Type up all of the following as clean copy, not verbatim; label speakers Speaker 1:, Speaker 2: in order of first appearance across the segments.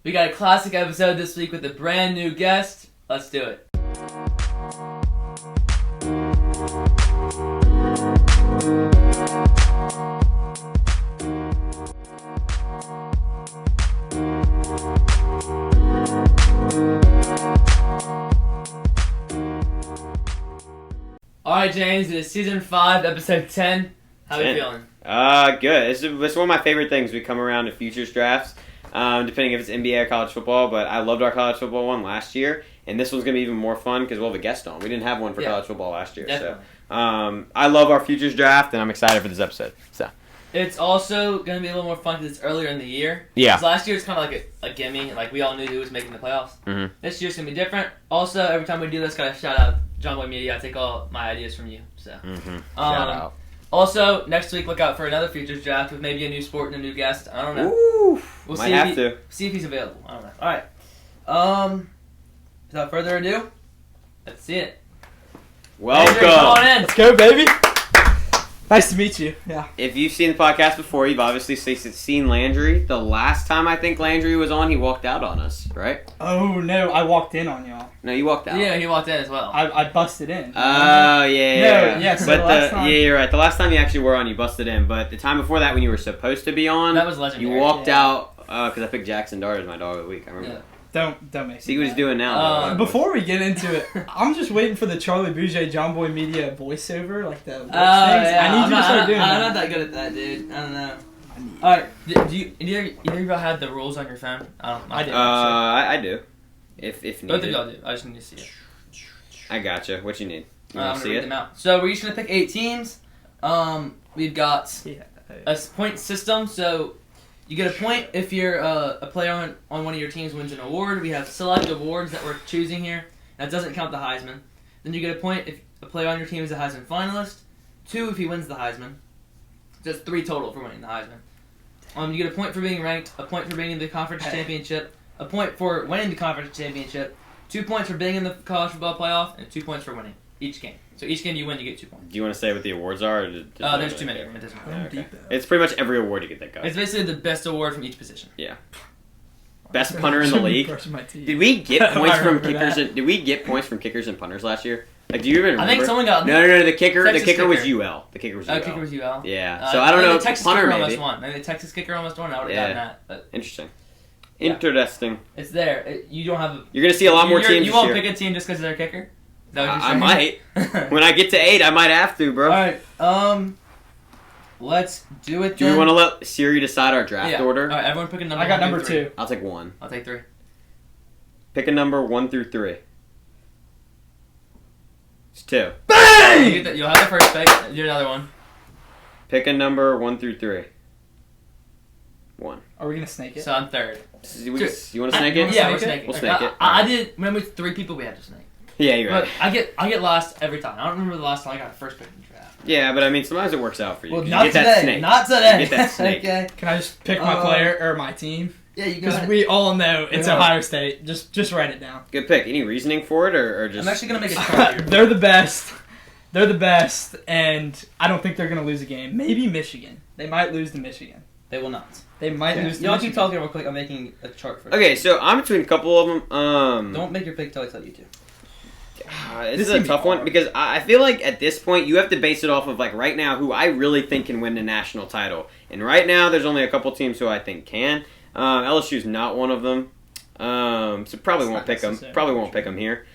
Speaker 1: We got a classic episode this week with a brand new guest. Let's do it. Alright, James, it is season 5, episode 10. How are you feeling?
Speaker 2: Good. It's one of my favorite things. We come around to futures drafts, depending if it's NBA or college football, but I loved our college football one last year, and this one's going to be even more fun because we'll have a guest on. We didn't have one for college football last year.
Speaker 1: Definitely.
Speaker 2: So I love our futures draft, and I'm excited for this episode. So
Speaker 1: it's also going to be a little more fun because it's earlier in the year.
Speaker 2: Yeah.
Speaker 1: Because last year it's kind of like a gimme. Like, we all knew who was making the playoffs.
Speaker 2: Mm-hmm.
Speaker 1: This year's going to be different. Also, every time we do this, got to shout out John Boy Media. I take all my ideas from you. So.
Speaker 2: shout out.
Speaker 1: Also, next week, look out for another futures draft with maybe a new sport and a new guest. I don't know.
Speaker 2: Ooh,
Speaker 1: We'll
Speaker 2: might have to.
Speaker 1: see if he's available. I don't know. All right. Without further ado, let's see it.
Speaker 2: Welcome.
Speaker 1: Andrew, come on in.
Speaker 3: Let's go, baby. Nice to meet you. Yeah.
Speaker 2: If you've seen the podcast before, you've obviously seen Landry. The last time I think Landry was on, he walked out on us, right?
Speaker 3: Oh, no. I walked in on y'all.
Speaker 2: No, you walked out.
Speaker 1: Yeah, he walked in as well.
Speaker 3: I busted in.
Speaker 2: Oh, yeah.
Speaker 3: No, yeah, so
Speaker 2: but
Speaker 3: the last time-
Speaker 2: yeah, you're right. The last time you actually were on, you busted in. But the time before that, when you were supposed to be on,
Speaker 1: That was legendary.
Speaker 2: you walked
Speaker 3: Yeah.
Speaker 2: out because I picked Jackson Dart as my dog of the week. I remember.
Speaker 1: Yeah.
Speaker 3: Don't make
Speaker 2: See
Speaker 3: me
Speaker 2: what he's
Speaker 3: mad.
Speaker 2: doing now.
Speaker 3: Before we get into it, I'm just waiting for the Charlie Bouget John Boy Media voiceover, like the things.
Speaker 1: Yeah.
Speaker 3: I need you to start doing
Speaker 1: I'm
Speaker 3: that.
Speaker 1: not that good at that, dude. I don't know. Alright, do you either of y'all have the rules on your phone? I do.
Speaker 2: I do. If
Speaker 1: Both of
Speaker 2: needed.
Speaker 1: y'all do. I just need to see it.
Speaker 2: I gotcha. What you need? You
Speaker 1: I'm
Speaker 2: want
Speaker 1: gonna
Speaker 2: to see
Speaker 1: read
Speaker 2: it?
Speaker 1: them out. So we're each gonna pick 8 teams. We've got
Speaker 3: Yeah.
Speaker 1: a point system, so you get a point if you're a player on one of your teams wins an award. We have select awards that we're choosing here. That doesn't count the Heisman. Then you get a point if a player on your team is a Heisman finalist. 2 if he wins the Heisman. So that's 3 total for winning the Heisman. You get a point for being ranked, a point for being in the conference championship, a point for winning the conference championship, 2 points for being in the college football playoff, and 2 points for winning each game. So each game you win, you get 2 points.
Speaker 2: Do you want to say what the awards are? Or
Speaker 1: There's too many of them. It doesn't matter.
Speaker 2: Okay. It's pretty much every award you can think of.
Speaker 1: It's basically the best award from each position.
Speaker 2: Best punter in the league.
Speaker 3: Brushing my teeth.
Speaker 2: Did we get points
Speaker 3: I
Speaker 2: from
Speaker 3: remember
Speaker 2: kickers?
Speaker 3: that.
Speaker 2: Did we get points from kickers and punters last year? Like, do you even remember?
Speaker 1: I think someone got
Speaker 2: No. The kicker.
Speaker 1: Texas
Speaker 2: The kicker was
Speaker 1: kicker.
Speaker 2: UL. The kicker was UL.
Speaker 1: kicker was UL.
Speaker 2: Yeah. So I don't know.
Speaker 1: The Texas
Speaker 2: Punter
Speaker 1: kicker
Speaker 2: maybe.
Speaker 1: almost won. Maybe the Texas kicker almost won. I would have gotten that. But
Speaker 2: Interesting.
Speaker 1: Yeah.
Speaker 2: Interesting.
Speaker 1: it's there. You don't have.
Speaker 2: You're gonna see a lot more teams.
Speaker 1: You
Speaker 2: this
Speaker 1: won't
Speaker 2: year.
Speaker 1: pick a team just because of their kicker. Is that what you're
Speaker 2: I
Speaker 1: saying?
Speaker 2: might. When I get to 8, I might have to, bro.
Speaker 1: All right. Let's do it.
Speaker 2: Do we want to let Siri decide our draft order?
Speaker 1: All right. Everyone pick a number.
Speaker 3: I got
Speaker 1: 1
Speaker 3: number
Speaker 1: through 3.
Speaker 3: 2.
Speaker 2: I'll take 1.
Speaker 1: I'll take 3.
Speaker 2: Pick a number 1 through 3. It's 2.
Speaker 1: You'll have the first pick. Do another one.
Speaker 2: Pick a number 1 through 3. 1.
Speaker 3: Are we gonna snake it?
Speaker 1: So I'm 3rd.
Speaker 2: You want to snake it?
Speaker 1: Yeah, we're
Speaker 3: snake
Speaker 1: snaking.
Speaker 2: We'll snake it.
Speaker 1: I did. When we 3 people, we had to snake.
Speaker 2: Yeah, you're right.
Speaker 1: But I get last every time. I don't remember the last time I got a first pick in the draft.
Speaker 2: Yeah, but I mean, sometimes it works out for you.
Speaker 1: Well,
Speaker 2: 'cause
Speaker 1: not
Speaker 2: you get
Speaker 1: today.
Speaker 2: that snake.
Speaker 1: Not today.
Speaker 2: You get that snake.
Speaker 1: Okay.
Speaker 3: Can I just pick my player or my team?
Speaker 1: Yeah, you go
Speaker 3: Because
Speaker 1: ahead.
Speaker 3: we all know it's
Speaker 1: Yeah.
Speaker 3: Ohio State. Just write it down.
Speaker 2: Good pick. Any reasoning for it, or just?
Speaker 1: I'm actually gonna make a chart here.
Speaker 3: They're the best. They're the best, and I don't think they're gonna lose a game. Maybe Michigan. They might lose to Michigan.
Speaker 1: They will not.
Speaker 3: They might lose to
Speaker 1: Y'all
Speaker 3: Michigan.
Speaker 1: keep talking real quick. I'm making a chart for
Speaker 2: Okay, so I'm between a couple of them.
Speaker 1: Don't make your pick till I tell you to.
Speaker 2: This is a tough one because I feel like at this point you have to base it off of like right now who I really think can win the national title, and right now there's only a couple teams who I think can. LSU's not one of them, so probably
Speaker 3: It's
Speaker 2: won't
Speaker 3: not
Speaker 2: pick them.
Speaker 3: necessary.
Speaker 2: Probably won't pick them here.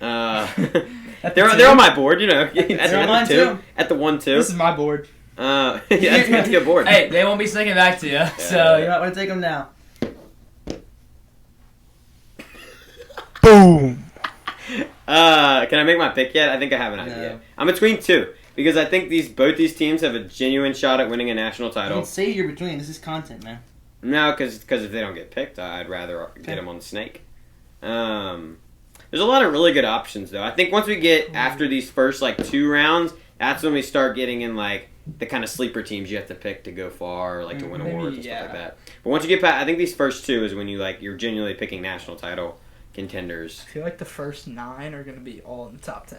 Speaker 3: At the
Speaker 2: They're
Speaker 3: two.
Speaker 2: on my board, you know. At
Speaker 1: They're on mine
Speaker 2: the 2,
Speaker 1: too.
Speaker 2: at the 1, 2.
Speaker 3: This is my board.
Speaker 2: Yeah, that's a good board.
Speaker 1: Hey, they won't be sneaking back to you, so you might want to take them now.
Speaker 3: Boom.
Speaker 2: Can I make my pick yet? I think I have an idea.
Speaker 1: No.
Speaker 2: I'm between 2 because I think both these teams have a genuine shot at winning a national title.
Speaker 1: Don't say you're between. This is content, man.
Speaker 2: No, because if they don't get picked, I'd rather get them on the snake. There's a lot of really good options, though. I think once we get after these first, 2 rounds, that's when we start getting in, the kind of sleeper teams you have to pick to go far, or, to win
Speaker 3: Maybe,
Speaker 2: awards and stuff
Speaker 3: yeah.
Speaker 2: like that. But once you get past, I think these first 2 is when you're genuinely picking national title contenders.
Speaker 3: I feel like the first 9 are going to be all in the top 10.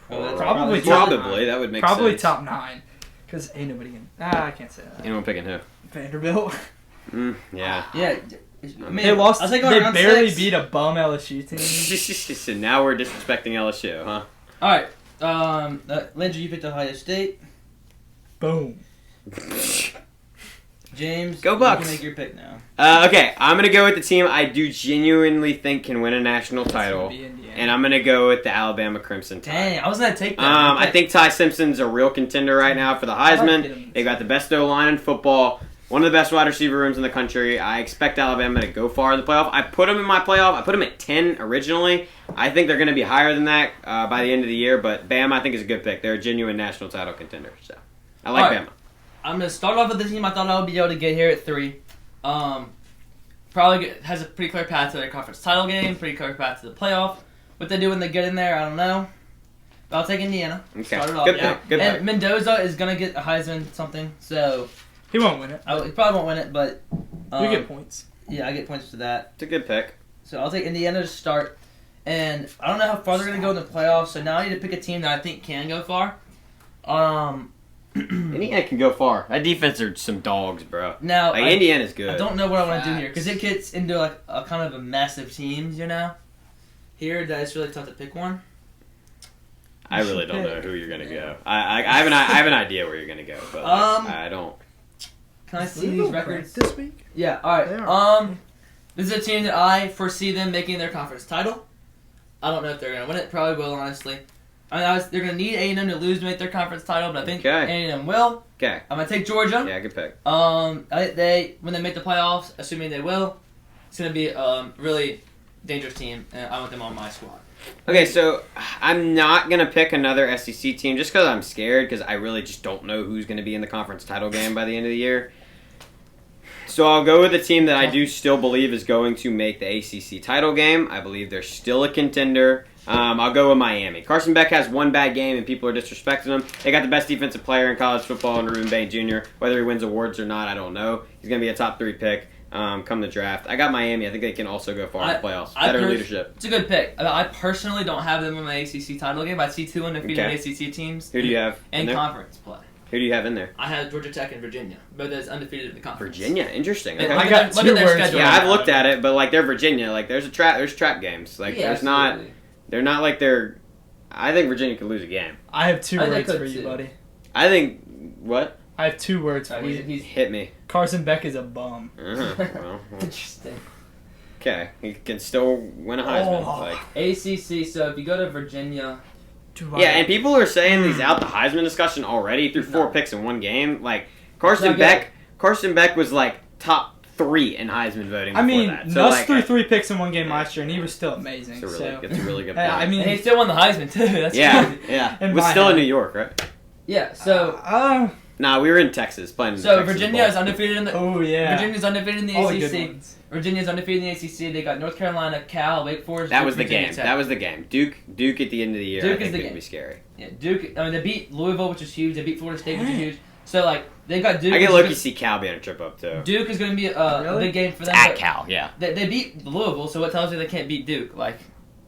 Speaker 1: Probably
Speaker 2: Probably. That would make
Speaker 3: Probably
Speaker 2: sense.
Speaker 3: top 9. Because ain't nobody going to... I can't say that.
Speaker 2: Anyone picking who?
Speaker 3: Vanderbilt.
Speaker 2: Yeah.
Speaker 1: Yeah. I mean,
Speaker 3: They lost.
Speaker 1: I'll take
Speaker 3: They
Speaker 1: around
Speaker 3: barely
Speaker 1: 6.
Speaker 3: beat a bum LSU team.
Speaker 2: So now we're disrespecting LSU, huh?
Speaker 1: All right. Landry, you picked Ohio State.
Speaker 3: Boom.
Speaker 1: James,
Speaker 2: Go Bucks.
Speaker 1: You can make your pick now.
Speaker 2: Okay, I'm gonna go with the team I do genuinely think can win a national title,
Speaker 3: Be Indiana.
Speaker 2: and I'm gonna go with the Alabama Crimson Tide.
Speaker 1: Dang, I was gonna take that.
Speaker 2: I think Ty Simpson's a real contender right now for the
Speaker 3: I like
Speaker 2: Heisman.
Speaker 3: him.
Speaker 2: They got the best O-line in football, one of the best wide receiver rooms in the country. I expect Alabama to go far in the playoff. I put them in my playoff. I put them at 10 originally. I think they're going to be higher than that by the end of the year, but Bama I think is a good pick. They're a genuine national title contender, so I like Bama.
Speaker 1: I'm gonna start off with the team I thought I would be able to get here at 3. Probably has a pretty clear path to their conference title game, pretty clear path to the playoff. What they do when they get in there, I don't know. But I'll take Indiana.
Speaker 2: Okay,
Speaker 1: Start it off.
Speaker 2: good
Speaker 1: Yeah.
Speaker 2: pick. Good
Speaker 1: And
Speaker 2: pick.
Speaker 1: Mendoza is gonna get a Heisman something, so
Speaker 3: He won't win it.
Speaker 1: he probably won't win it, but
Speaker 3: You get points.
Speaker 1: yeah, I get points for that.
Speaker 2: It's a good pick.
Speaker 1: So I'll take Indiana to start. And I don't know how far they're going to go in the playoffs, so now I need to pick a team that I think can go far.
Speaker 2: Indiana can go far. That defense are some dogs, bro.
Speaker 1: Now,
Speaker 2: Like Indiana's good.
Speaker 1: I don't know what I want to do here, because
Speaker 3: Facts.
Speaker 1: it gets into like a kind of a mess of teams, you know? Here, that it's really tough to pick one.
Speaker 2: I really don't know who you're gonna go. I have an idea where you're gonna go, but I don't.
Speaker 1: Can I see these records?
Speaker 3: this week?
Speaker 1: Yeah, alright.
Speaker 3: They are.
Speaker 1: This is a team that I foresee them making their conference title. I don't know if they're going to win it. Probably will, honestly. I mean, they're going to need A&M to lose to make their conference title, but I think
Speaker 2: Okay.
Speaker 1: A&M will.
Speaker 2: Okay.
Speaker 1: I'm going to take Georgia.
Speaker 2: Yeah, good pick.
Speaker 1: When they make the playoffs, assuming they will, it's going to be a really dangerous team, and I want them on my squad.
Speaker 2: Okay, so I'm not gonna pick another SEC team just because I'm scared because I really just don't know who's gonna be in the conference title game by the end of the year. So I'll go with the team that I do still believe is going to make the ACC title game. I believe they're still a contender. I'll go with Miami. Carson Beck has one bad game and people are disrespecting him. They got the best defensive player in college football in Ruben Bain Jr. Whether he wins awards or not, I don't know. He's going to be a top 3 pick come the draft. I got Miami. I think they can also go far in the playoffs. Better leadership.
Speaker 1: It's a good pick. I personally don't have them in my ACC title game. I see 2 undefeated ACC teams.
Speaker 2: Who do you have in
Speaker 1: and
Speaker 2: there?
Speaker 1: conference play.
Speaker 2: Who do you have in there?
Speaker 1: I have Georgia Tech and Virginia, both as undefeated in the conference.
Speaker 2: Virginia, interesting.
Speaker 1: And
Speaker 2: Okay.
Speaker 3: I got
Speaker 1: look
Speaker 3: two
Speaker 1: at their
Speaker 3: words.
Speaker 1: schedule.
Speaker 2: Yeah, I've looked at it, but like they're Virginia. Like there's trap games. Like
Speaker 1: Yeah,
Speaker 2: there's not.
Speaker 1: absolutely.
Speaker 2: They're not like they're. I think Virginia could lose a game.
Speaker 3: I have 2
Speaker 1: I think
Speaker 3: words
Speaker 1: they
Speaker 3: for
Speaker 1: could
Speaker 3: you,
Speaker 1: too.
Speaker 3: buddy.
Speaker 2: I think what?
Speaker 3: I have 2 words for you.
Speaker 1: He's
Speaker 2: Hit me.
Speaker 3: Carson Beck is a bum.
Speaker 2: Well,
Speaker 1: interesting.
Speaker 2: okay, he can still win a Heisman.
Speaker 3: Oh.
Speaker 2: Like
Speaker 1: ACC. So if you go to Virginia,
Speaker 2: yeah, and people are saying he's out the Heisman discussion already through 4 picks in one game. Like Carson Beck was like top 3 in Heisman voting.
Speaker 3: I
Speaker 2: Before
Speaker 3: mean,
Speaker 2: that.
Speaker 3: Nuss
Speaker 2: like,
Speaker 3: threw 3 picks in one game last year, and he was still amazing.
Speaker 2: It's
Speaker 3: So,
Speaker 2: a really good
Speaker 3: Hey,
Speaker 2: point.
Speaker 3: I mean,
Speaker 1: and he still won the Heisman too. That's
Speaker 2: yeah,
Speaker 1: crazy.
Speaker 2: yeah.
Speaker 3: In
Speaker 2: Was
Speaker 3: my
Speaker 2: still in
Speaker 3: head.
Speaker 2: New York, right?
Speaker 1: Yeah. So
Speaker 2: Nah, we were in Texas playing.
Speaker 1: so
Speaker 2: Texas
Speaker 1: Virginia
Speaker 2: ball.
Speaker 1: is undefeated in the.
Speaker 3: oh yeah,
Speaker 1: Virginia's undefeated in the
Speaker 3: all the good
Speaker 1: ACC.
Speaker 3: ones.
Speaker 1: Virginia's undefeated in the ACC. They got North Carolina, Cal, Wake Forest.
Speaker 2: That
Speaker 1: Duke,
Speaker 2: was the
Speaker 1: Virginia
Speaker 2: game.
Speaker 1: Tech.
Speaker 2: That was the game. Duke at the end of the year.
Speaker 1: Duke
Speaker 2: I think
Speaker 1: is the
Speaker 2: could
Speaker 1: game.
Speaker 2: be scary.
Speaker 1: Yeah, Duke. I mean, they beat Louisville, which is huge. They beat Florida State, which is huge. So like they got Duke.
Speaker 2: I get
Speaker 1: which
Speaker 2: lucky
Speaker 1: is-
Speaker 2: see Cal being a trip up too.
Speaker 1: Duke is going to be a
Speaker 3: Really?
Speaker 1: big game for them.
Speaker 2: At
Speaker 1: but
Speaker 2: Cal, yeah.
Speaker 1: They beat Louisville, so what tells you they can't beat Duke? Like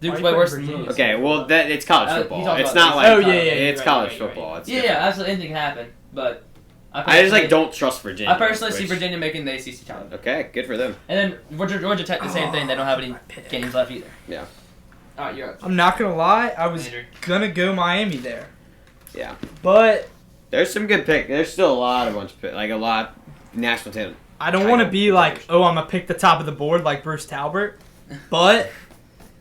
Speaker 1: Duke's
Speaker 3: Why
Speaker 1: way
Speaker 3: you
Speaker 1: worse
Speaker 3: putting
Speaker 1: than
Speaker 3: Virginia?
Speaker 1: Louisville.
Speaker 2: Okay, well it's college
Speaker 1: He
Speaker 2: football.
Speaker 1: talked
Speaker 2: It's
Speaker 1: about
Speaker 2: not
Speaker 1: this.
Speaker 2: like
Speaker 3: Oh, yeah, yeah,
Speaker 2: it's
Speaker 3: right,
Speaker 2: college
Speaker 3: right,
Speaker 2: football. It's
Speaker 1: Yeah,
Speaker 2: different.
Speaker 1: absolutely, anything can happen. But
Speaker 2: I just like don't trust Virginia.
Speaker 1: I personally see
Speaker 2: which-
Speaker 1: Virginia making the ACC title.
Speaker 2: Okay, good for them.
Speaker 1: And then Georgia Tech, the same thing. They don't have any games left either.
Speaker 2: Yeah.
Speaker 1: All right, you're up.
Speaker 3: I'm not gonna lie, I was
Speaker 1: Andrew.
Speaker 3: gonna go Miami there,
Speaker 2: Yeah.
Speaker 3: but
Speaker 2: There's some good pick. There's still a lot of bunch of pick, like a lot national talent.
Speaker 3: I don't want to be like, oh, I'm gonna pick the top of the board like Bruce Talbert, but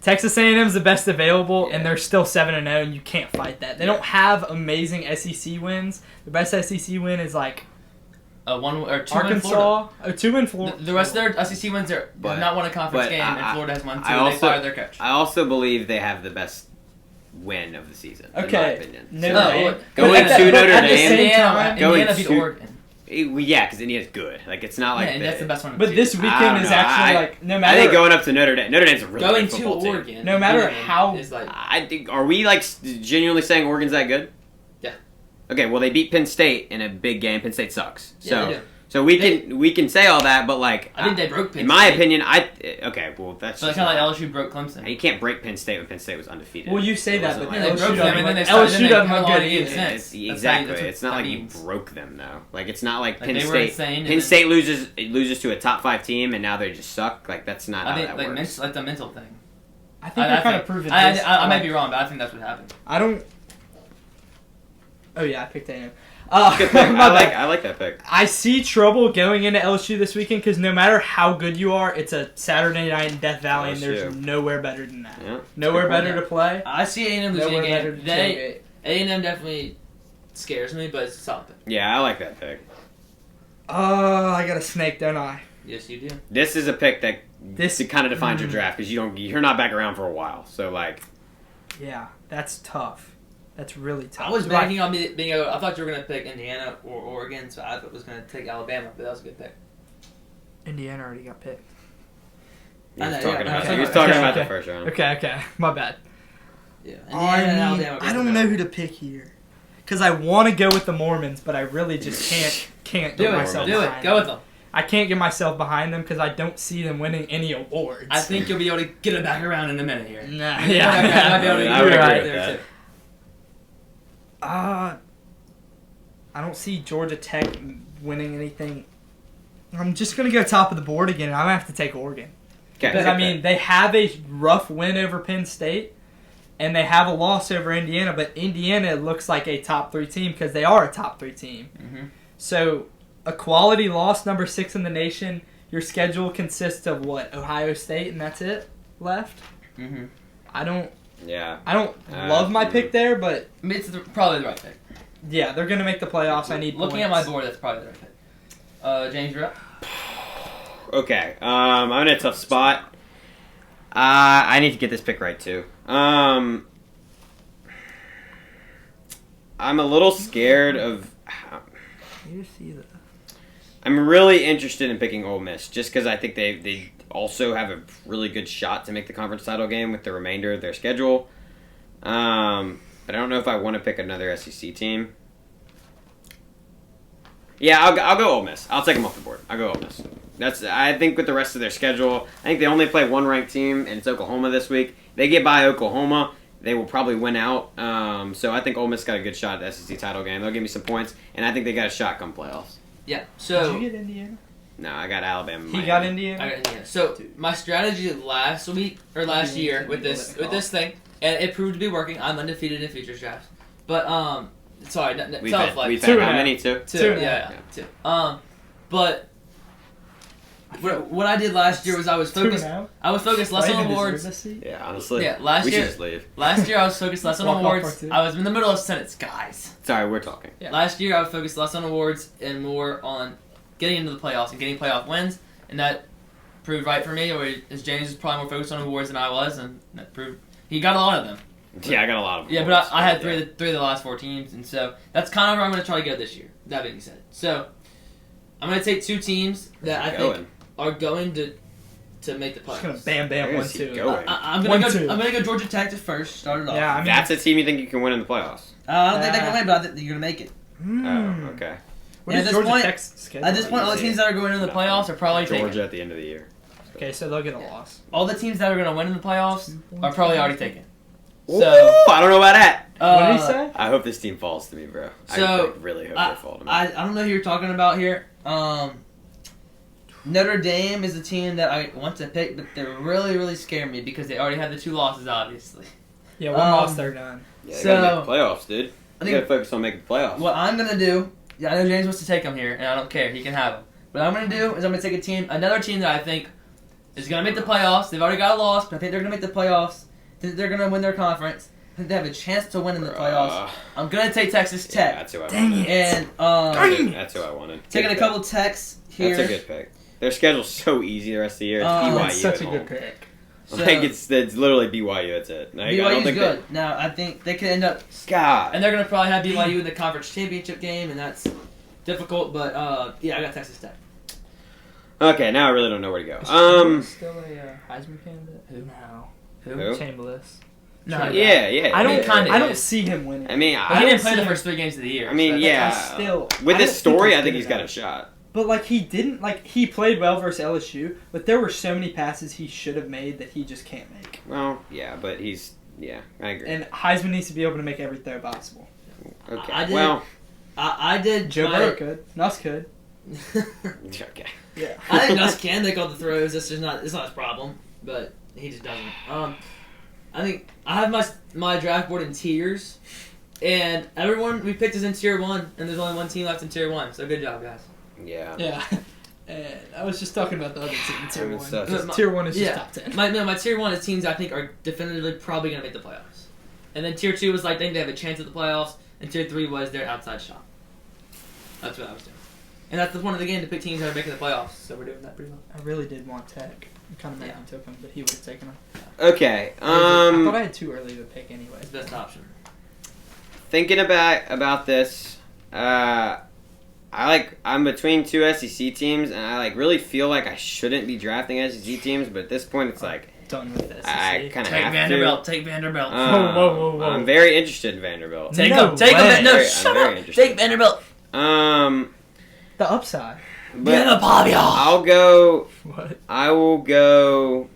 Speaker 3: Texas A&M's the best available, and they're still 7-0, and you can't fight that. They don't have amazing SEC wins. The best SEC win is like
Speaker 1: 1 or 2 in Florida.
Speaker 3: Arkansas, 2 in Florida.
Speaker 1: The rest of their SEC wins have not won a conference game, and Florida has won 2. And they fired their coach.
Speaker 2: I also believe they have the best win of the season. In my
Speaker 3: Okay,
Speaker 2: opinion.
Speaker 3: Notre
Speaker 2: So,
Speaker 3: Dame.
Speaker 2: Going
Speaker 3: But at
Speaker 2: to
Speaker 3: the-
Speaker 2: Notre
Speaker 3: at the
Speaker 2: Dame.
Speaker 3: same time,
Speaker 2: going
Speaker 1: Indiana beat
Speaker 2: to-
Speaker 1: Oregon.
Speaker 2: Yeah, because Indiana's good. Like it's not like
Speaker 1: Yeah, and that's the best one.
Speaker 3: But this
Speaker 2: I
Speaker 3: weekend
Speaker 2: don't
Speaker 3: is
Speaker 2: know.
Speaker 3: actually
Speaker 2: I-
Speaker 3: like no
Speaker 2: I
Speaker 3: matter
Speaker 2: think going up to Notre Dame. Notre Dame's a really
Speaker 1: Going
Speaker 2: good
Speaker 1: to
Speaker 2: football team.
Speaker 1: Oregon.
Speaker 3: No matter
Speaker 1: Oregon
Speaker 3: how-
Speaker 1: is like
Speaker 2: I think. Are we like genuinely saying Oregon's that good?
Speaker 1: Yeah.
Speaker 2: Okay. Well, they beat Penn State in a big game. Penn State sucks.
Speaker 1: Yeah,
Speaker 2: So
Speaker 1: they do.
Speaker 2: So we can say all that, but like
Speaker 1: I think they broke Penn
Speaker 2: in my
Speaker 1: State.
Speaker 2: opinion, okay, well that's
Speaker 1: So
Speaker 2: just
Speaker 1: kind of
Speaker 2: not-
Speaker 1: like LSU broke Clemson.
Speaker 2: you can't break Penn State when Penn State was undefeated.
Speaker 3: Well, you say
Speaker 2: It
Speaker 3: that,
Speaker 2: wasn't
Speaker 3: but
Speaker 1: Yeah,
Speaker 2: like-
Speaker 1: they broke them, and then they
Speaker 3: LSU
Speaker 1: started, then they
Speaker 3: doesn't
Speaker 1: come
Speaker 3: look
Speaker 1: along
Speaker 3: good
Speaker 1: and gave
Speaker 3: either.
Speaker 1: sense.
Speaker 2: It's,
Speaker 1: That's
Speaker 2: exactly.
Speaker 1: what
Speaker 2: It's not
Speaker 1: that
Speaker 2: like
Speaker 1: means.
Speaker 2: you broke them though. Like it's not like
Speaker 1: Like,
Speaker 2: Penn
Speaker 1: they were
Speaker 2: State.
Speaker 1: insane, and
Speaker 2: Penn
Speaker 1: then-
Speaker 2: State loses to a top 5 team, and now they just suck. Like that's not
Speaker 1: I
Speaker 2: how
Speaker 1: think
Speaker 2: that
Speaker 1: like
Speaker 2: works.
Speaker 1: like the mental thing.
Speaker 3: I think they're kind of
Speaker 1: think-
Speaker 3: proving
Speaker 1: I,
Speaker 3: this.
Speaker 1: I might be wrong, but I think that's what happened.
Speaker 3: I don't. Oh yeah, I picked A&M.
Speaker 2: Good pick.
Speaker 3: My bad.
Speaker 2: I like that pick.
Speaker 3: I see trouble going into LSU this weekend because no matter how good you are, it's a Saturday night in Death Valley, and there's
Speaker 2: LSU.
Speaker 3: nowhere better than that.
Speaker 2: Yeah.
Speaker 3: Nowhere
Speaker 1: Good point.
Speaker 3: better to play.
Speaker 1: I see A&M losing
Speaker 3: Nowhere better
Speaker 1: again.
Speaker 3: to tailgate.
Speaker 1: A&M definitely scares me, but it's something.
Speaker 2: Yeah, I like that pick.
Speaker 3: Oh, I got a snake, don't I?
Speaker 1: Yes, you do.
Speaker 2: This is a pick that
Speaker 3: This
Speaker 2: kind of defines your draft because you're not back around for a while. So like,
Speaker 3: Yeah, that's tough. That's really tough.
Speaker 1: I was
Speaker 3: Do I-
Speaker 1: banking on being able. I thought you were gonna pick Indiana or Oregon, so I was gonna take Alabama, but that was a good pick.
Speaker 3: Indiana already got picked.
Speaker 2: he was
Speaker 1: I know,
Speaker 2: talking
Speaker 1: yeah,
Speaker 2: about,
Speaker 1: okay.
Speaker 2: he was talking
Speaker 3: Okay,
Speaker 2: about the
Speaker 3: okay.
Speaker 2: first round.
Speaker 3: Okay, my bad.
Speaker 1: Yeah.
Speaker 3: I don't know who to pick here. Because I want to go with the Mormons, but I really just can't
Speaker 1: Do
Speaker 3: get
Speaker 1: it.
Speaker 3: myself
Speaker 1: Do it.
Speaker 3: behind
Speaker 1: Go with
Speaker 3: them.
Speaker 1: them.
Speaker 3: I can't get myself behind them because I don't see them winning any awards.
Speaker 1: I think you'll be able to get it back around in a minute here.
Speaker 3: Nah,
Speaker 1: I might be
Speaker 3: yeah.
Speaker 1: able to
Speaker 2: I would
Speaker 1: get it
Speaker 2: agree
Speaker 1: right
Speaker 2: with
Speaker 1: there
Speaker 2: that.
Speaker 1: too.
Speaker 3: I don't see Georgia Tech winning anything. I'm just going to go top of the board again, and I'm going to have to take Oregon.
Speaker 2: Okay,
Speaker 3: Because, I mean, they have a rough win over Penn State, and they have a loss over Indiana, but Indiana looks like a top 3 team because they are a top 3 team.
Speaker 1: Mm-hmm.
Speaker 3: So, a quality loss, number 6 in the nation. Your schedule consists of what? Ohio State, and that's it left?
Speaker 1: Mm-hmm.
Speaker 3: I don't
Speaker 2: yeah.
Speaker 3: love my pick there, but
Speaker 1: I mean, it's probably the right pick.
Speaker 3: yeah, they're going to make the playoffs. I need
Speaker 1: Looking
Speaker 3: points.
Speaker 1: at my board, that's probably the right pick. James, you're up.
Speaker 2: Okay, I'm in a tough spot. I need to get this pick right too. I'm a little scared of.
Speaker 3: You see that?
Speaker 2: I'm really interested in picking Ole Miss just because I think they also have a really good shot to make the conference title game with the remainder of their schedule. But I don't know if I want to pick another SEC team. Yeah, I'll go Ole Miss. I'll take them off the board. I'll go Ole Miss. I think with the rest of their schedule, I think they only play one ranked team, and it's Oklahoma this week. They get by Oklahoma, they will probably win out. So I think Ole Miss got a good shot at the SEC title game. They'll give me some points, and I think they got a shot come playoffs.
Speaker 1: Yeah. So
Speaker 3: Did you get Indiana?
Speaker 2: No, I got Alabama.
Speaker 3: He
Speaker 2: Miami.
Speaker 3: got Indiana?
Speaker 1: I got Indiana. So my strategy last year with this thing, and it proved to be working. I'm undefeated in futures drafts, but sorry,
Speaker 2: We've
Speaker 1: tell
Speaker 2: had,
Speaker 1: us like
Speaker 2: we've
Speaker 3: two
Speaker 2: had
Speaker 3: and
Speaker 2: how
Speaker 3: a
Speaker 2: many? Two?
Speaker 1: two,
Speaker 3: and a
Speaker 1: yeah,
Speaker 3: half.
Speaker 1: two. But what I did last year was I was focused. I was focused less on awards.
Speaker 2: Yeah, honestly.
Speaker 1: Yeah, last
Speaker 2: we
Speaker 1: year-
Speaker 2: should just leave.
Speaker 1: Last year I was focused less on
Speaker 3: Walk off
Speaker 1: awards.
Speaker 3: part two.
Speaker 1: I was in the middle of sentence, guys.
Speaker 2: Sorry, we're talking.
Speaker 3: Yeah.
Speaker 1: Last year I was focused less on awards and more on getting into the playoffs and getting playoff wins, and that proved right for me. Or as James was probably more focused on awards than I was, and that proved he got a lot of them.
Speaker 2: Yeah, I got a lot of them.
Speaker 1: Yeah, but I had three of the last 4 teams, and so that's kind of where I'm going to try to go this year. That being said, so I'm going to take 2 teams that I think are going to make the
Speaker 3: Just gonna
Speaker 1: playoffs.
Speaker 3: bam bam
Speaker 2: Where
Speaker 3: 1
Speaker 2: is he
Speaker 3: 2.
Speaker 2: going?
Speaker 1: I'm going
Speaker 3: 1-2.
Speaker 1: to go. I'm going to go Georgia Tech to first. Start it off.
Speaker 3: Yeah, I mean
Speaker 2: That's a team you think you can win in the playoffs?
Speaker 1: I don't think they can win, but I think you're going to make it.
Speaker 2: Oh, okay.
Speaker 3: What
Speaker 1: Yeah,
Speaker 3: is
Speaker 1: at this
Speaker 3: Georgia
Speaker 1: point-
Speaker 3: Tech's schedule?
Speaker 1: At this point, all the teams that are going into the playoffs are probably
Speaker 2: Georgia
Speaker 1: taken.
Speaker 2: at the end of the year.
Speaker 3: Okay, so they'll get a loss.
Speaker 1: All the teams that are going to win in the playoffs are probably already taken.
Speaker 2: Ooh,
Speaker 1: So-
Speaker 2: I don't know about that.
Speaker 3: What did he say?
Speaker 2: I hope this team falls to me, bro.
Speaker 1: So,
Speaker 2: I really hope they fall to me.
Speaker 1: I don't know who you're talking about here. Notre Dame is a team that I want to pick, but they really, really scare me because they already have the 2 losses, obviously.
Speaker 3: Yeah, 1 loss, they're done.
Speaker 2: Yeah, they
Speaker 1: so-
Speaker 2: gotta make the playoffs, dude.
Speaker 1: I
Speaker 2: You
Speaker 1: think
Speaker 2: gotta focus on making the playoffs.
Speaker 1: what I'm going to do, I know James wants to take them here, and I don't care. He can have them. What I'm going to do is I'm going to take another team that I think is going to make the playoffs. They've already got a loss, but I think they're going to make the playoffs. I think they're going to win their conference. I think they have a chance to win in the playoffs. I'm going to take Texas
Speaker 2: Yeah,
Speaker 1: Tech.
Speaker 2: that's who I
Speaker 3: Dang
Speaker 2: wanted.
Speaker 3: it.
Speaker 1: And
Speaker 2: That's who I wanted.
Speaker 1: taking
Speaker 2: Good
Speaker 1: a couple Techs here.
Speaker 2: That's a good pick. Their schedule's so easy the rest of the year. It's
Speaker 1: Oh,
Speaker 2: BYU
Speaker 3: That's such
Speaker 2: at
Speaker 3: a
Speaker 2: home.
Speaker 3: good pick.
Speaker 1: So,
Speaker 2: Like it's literally BYU. That's it. Like, I don't
Speaker 1: BYU's
Speaker 2: think
Speaker 1: good. Now, I think they could end up...
Speaker 2: God.
Speaker 1: And they're going to probably have BYU in the conference championship game, and that's difficult, but yeah, I got Texas Tech.
Speaker 2: Okay, now I really don't know where to go.
Speaker 3: Still a Heisman candidate? No.
Speaker 2: Who?
Speaker 3: Chambliss.
Speaker 1: No,
Speaker 2: Yeah.
Speaker 3: I don't.
Speaker 1: kinda
Speaker 3: I don't
Speaker 1: is.
Speaker 3: see him winning.
Speaker 2: I mean,
Speaker 1: But
Speaker 2: I
Speaker 1: he
Speaker 2: don't
Speaker 1: didn't play
Speaker 3: see
Speaker 1: the
Speaker 3: him.
Speaker 1: first 3 games of the year.
Speaker 2: I mean,
Speaker 1: so
Speaker 2: yeah.
Speaker 3: I still.
Speaker 2: With
Speaker 3: I
Speaker 2: this
Speaker 3: don't think
Speaker 2: story,
Speaker 3: he's
Speaker 2: I think
Speaker 3: good
Speaker 2: he's got a
Speaker 3: enough.
Speaker 2: shot.
Speaker 3: But, like, he didn't, like, he played well versus LSU, but there were so many passes he should have made that he just can't make.
Speaker 2: Well, yeah, but I agree.
Speaker 3: And Heisman needs to be able to make every throw possible.
Speaker 2: Okay.
Speaker 1: I did.
Speaker 3: Joe Burrow could. Nuss could.
Speaker 2: Okay.
Speaker 3: Yeah.
Speaker 1: I think Nuss can make all the throws. It's not his problem, but he just doesn't. I think I have my draft board in tiers, and everyone we picked is in tier 1, and there's only one team left in tier 1. So good job, guys.
Speaker 2: Yeah.
Speaker 3: Yeah. And I was just talking about the other team in tier 1.
Speaker 2: So-
Speaker 3: Because tier 1 is just top 10.
Speaker 1: My tier 1 is teams I think are definitively probably going to make the playoffs. And then tier 2 was like, I think they have a chance at the playoffs. And tier 3 was their outside shot. That's what I was doing. And that's the point of the game, to pick teams that are making the playoffs. So we're doing that pretty well.
Speaker 3: I really did want Tech. I'm kind of mad he took him, but he would have taken him.
Speaker 2: Okay.
Speaker 3: I thought I had too early of a pick anyway.
Speaker 1: It's the best option.
Speaker 2: Thinking about this, I'm between 2 SEC teams, and I really feel like I shouldn't be drafting SEC teams, but at this point it's like
Speaker 3: Done with this.
Speaker 2: I kind of have
Speaker 1: Take Vanderbilt.
Speaker 2: to.
Speaker 3: Whoa.
Speaker 2: I'm very interested in Vanderbilt.
Speaker 1: Take
Speaker 3: No
Speaker 1: him. Take
Speaker 3: way.
Speaker 1: him. No,
Speaker 2: I'm
Speaker 1: shut
Speaker 2: very
Speaker 1: up.
Speaker 2: interested.
Speaker 1: Take Vanderbilt.
Speaker 3: The upside.
Speaker 2: But
Speaker 1: Pavia.
Speaker 2: I'll go.
Speaker 3: What?
Speaker 2: I will go.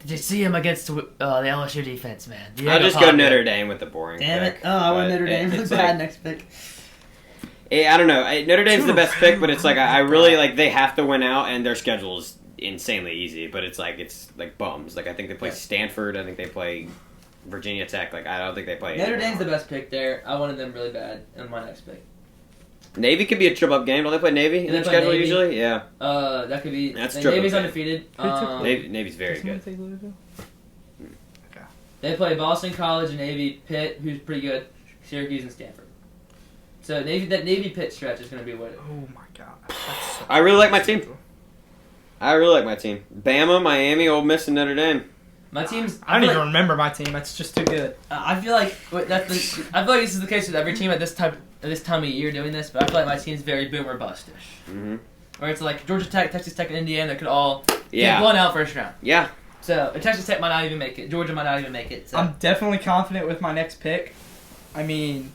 Speaker 1: Did you see him against the LSU defense, man?
Speaker 2: I'll just go Notre Dame with the boring
Speaker 1: Damn
Speaker 2: pick.
Speaker 1: it. Oh, I went
Speaker 2: But
Speaker 1: Notre Dame.
Speaker 2: it's
Speaker 1: Bad
Speaker 2: like-
Speaker 1: next pick.
Speaker 2: I don't know. Notre Dame's the best pick, but it's like I really like they have to win out, and their schedule is insanely easy. But it's like bums. Like I think they play Stanford. I think they play Virginia Tech. Like I don't think they play
Speaker 1: Notre
Speaker 2: anyone
Speaker 1: Dame's the
Speaker 2: else.
Speaker 1: best pick there. I wanted them really bad in my next pick.
Speaker 2: Navy could be a triple up game. Don't they play Navy in
Speaker 1: They
Speaker 2: their
Speaker 1: play
Speaker 2: schedule
Speaker 1: Navy.
Speaker 2: usually? Yeah.
Speaker 1: That could be.
Speaker 2: That's
Speaker 1: Navy's
Speaker 2: triple pick.
Speaker 1: undefeated.
Speaker 3: Who took
Speaker 2: Navy's very
Speaker 3: Someone
Speaker 2: good.
Speaker 3: take Louisville?
Speaker 1: They play Boston College and Navy, Pitt, who's pretty good, Syracuse and Stanford. So that Navy Pitt stretch is going to be what.
Speaker 3: Oh my god. That's so
Speaker 2: I really like my team. Bama, Miami, Ole Miss, and Notre Dame.
Speaker 1: My team's.
Speaker 3: I don't
Speaker 1: feel
Speaker 3: even
Speaker 1: like,
Speaker 3: remember my team. That's just too good.
Speaker 1: I feel like this is the case with every team at this time of year doing this. But I feel like my team's very boomer bustish.
Speaker 2: Mm-hmm.
Speaker 1: Where it's like Georgia Tech, Texas Tech, and Indiana could all
Speaker 2: Yeah.
Speaker 1: get blown out first round.
Speaker 2: Yeah.
Speaker 1: So Texas Tech might not even make it. Georgia might not even make it. So.
Speaker 3: I'm definitely confident with my next pick. I mean,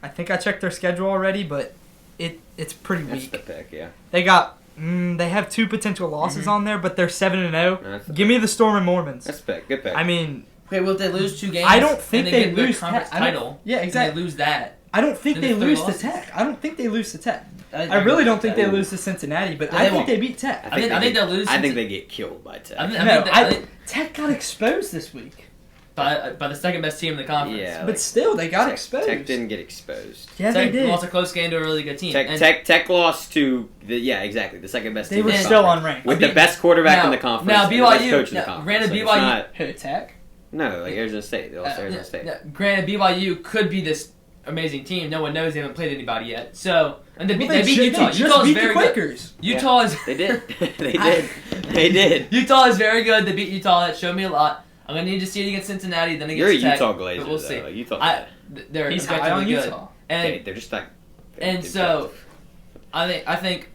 Speaker 3: I think I checked their schedule already, but it's pretty
Speaker 2: That's
Speaker 3: weak.
Speaker 2: the pick. Yeah.
Speaker 3: They got they have 2 potential losses on there, but they're 7-0.
Speaker 2: That's the
Speaker 3: Give me the Storm and Mormons.
Speaker 2: That's the pick. Good pick.
Speaker 3: I mean,
Speaker 1: Okay, well if they lose 2 games,
Speaker 3: I don't think
Speaker 1: and
Speaker 3: they
Speaker 1: get their
Speaker 3: lose
Speaker 1: conference
Speaker 3: Tech. I don't-
Speaker 1: title.
Speaker 3: yeah,
Speaker 1: and
Speaker 3: exactly.
Speaker 1: They lose that.
Speaker 3: I don't think
Speaker 1: Then
Speaker 3: they
Speaker 1: it's 3
Speaker 3: lose to
Speaker 1: losses.
Speaker 3: Tech. I don't think they lose to Tech.
Speaker 1: I
Speaker 3: I really don't think they
Speaker 2: Tech.
Speaker 3: lose to Cincinnati, but
Speaker 1: They
Speaker 3: I think
Speaker 1: won't.
Speaker 3: they beat Tech.
Speaker 1: I think they'll lose.
Speaker 2: I think they get killed by Tech.
Speaker 1: I think
Speaker 3: Tech got exposed this week.
Speaker 1: by the second best team in the conference.
Speaker 2: Yeah.
Speaker 3: But still, they got
Speaker 2: Tech,
Speaker 3: exposed.
Speaker 2: Tech didn't get exposed.
Speaker 3: Yeah,
Speaker 1: Tech
Speaker 3: they did.
Speaker 1: lost a close game to a really good team. And
Speaker 2: Tech lost to the exactly the second best
Speaker 3: They
Speaker 2: team
Speaker 3: were
Speaker 2: in the
Speaker 3: still
Speaker 2: conference.
Speaker 3: unranked.
Speaker 2: With the best quarterback in the conference.
Speaker 1: Now
Speaker 2: and the best
Speaker 1: BYU,
Speaker 2: coach in the
Speaker 1: now,
Speaker 2: conference.
Speaker 1: granted
Speaker 2: Like, it's
Speaker 1: BYU,
Speaker 2: not-
Speaker 3: Who, Tech?
Speaker 2: no, like Arizona State. They lost to Arizona State.
Speaker 1: Granted, BYU could be this amazing team. No one knows. They haven't played anybody yet. So and they beat Utah.
Speaker 3: They
Speaker 1: Utah
Speaker 3: just
Speaker 1: is
Speaker 3: beat
Speaker 1: very
Speaker 3: the
Speaker 1: good.
Speaker 3: Quakers.
Speaker 1: Utah is
Speaker 2: They did. They did.
Speaker 1: Utah is very good. They beat Utah. That showed me a lot. I'm gonna need to see it against Cincinnati, then against
Speaker 2: You're a
Speaker 1: Tech.
Speaker 2: Utah Glazer.
Speaker 1: But we'll see.
Speaker 2: Though. Utah.
Speaker 1: They're
Speaker 3: He's high on
Speaker 1: objectively good.
Speaker 3: Utah.
Speaker 1: And
Speaker 2: They're just like.
Speaker 1: and so, I think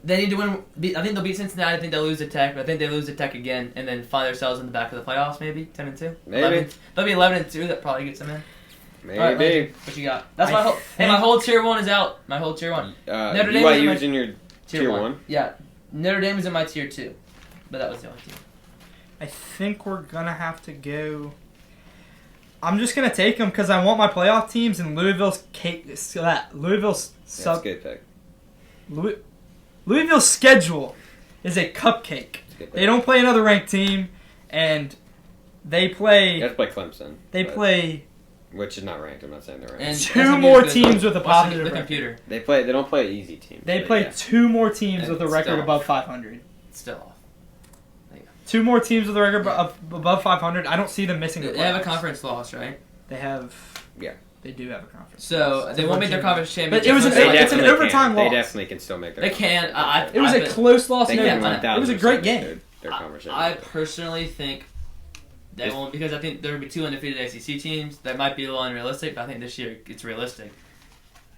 Speaker 1: they need to win. I think they'll beat Cincinnati. I think they'll lose to Tech. But I think they lose to Tech again, and then find themselves in the back of the playoffs. Maybe 10-2.
Speaker 2: Maybe.
Speaker 1: They'll be 11-2. That probably gets them in.
Speaker 2: Maybe.
Speaker 1: All right, Landry, what you got? That's my whole. And my whole tier 1 is out. My whole tier 1. Notre Dame
Speaker 2: BYU
Speaker 1: is
Speaker 2: was in your tier 1.
Speaker 1: Yeah, Notre Dame is in my tier 2, but that was the only team.
Speaker 3: I think we're gonna have to go. I'm just gonna take them because I want my playoff teams and Louisville's
Speaker 2: That's a good pick.
Speaker 3: Louisville's schedule is a cupcake.
Speaker 2: That's a good pick.
Speaker 3: They don't play another ranked team, and they play.
Speaker 2: You have to play Clemson.
Speaker 3: They
Speaker 2: but-
Speaker 3: play
Speaker 2: Which is not ranked. I'm not saying they're ranked.
Speaker 1: And
Speaker 3: Two
Speaker 1: SMU is
Speaker 3: more
Speaker 1: good.
Speaker 3: teams with a
Speaker 1: Watch
Speaker 3: positive
Speaker 1: the
Speaker 3: record.
Speaker 1: computer.
Speaker 2: They don't play easy teams.
Speaker 3: They
Speaker 2: but
Speaker 3: play
Speaker 2: yeah.
Speaker 3: 2 more teams
Speaker 1: And
Speaker 3: with a
Speaker 1: it's
Speaker 3: record
Speaker 1: still-
Speaker 3: above 500.
Speaker 1: It's still off.
Speaker 3: 2 more teams with a record above 500. I don't see them missing the
Speaker 1: They have a
Speaker 3: playoffs.
Speaker 1: conference loss, right?
Speaker 3: They have.
Speaker 2: Yeah.
Speaker 3: They do have a conference.
Speaker 1: So
Speaker 3: loss.
Speaker 1: they won't make their conference championship.
Speaker 3: But it was an-
Speaker 1: Most
Speaker 2: They
Speaker 1: likely.
Speaker 3: it's an
Speaker 2: definitely
Speaker 3: overtime
Speaker 2: can.
Speaker 3: loss.
Speaker 2: They definitely can still make their
Speaker 1: They can.
Speaker 3: It was a close loss.
Speaker 2: They
Speaker 3: No,
Speaker 2: can
Speaker 1: Yeah,
Speaker 3: it was a great
Speaker 2: 1000%
Speaker 3: game.
Speaker 2: make their conference
Speaker 1: I
Speaker 2: championship.
Speaker 1: personally think they won't, because I think there will be 2 undefeated ACC teams. That might be a little unrealistic, but I think this year it's realistic.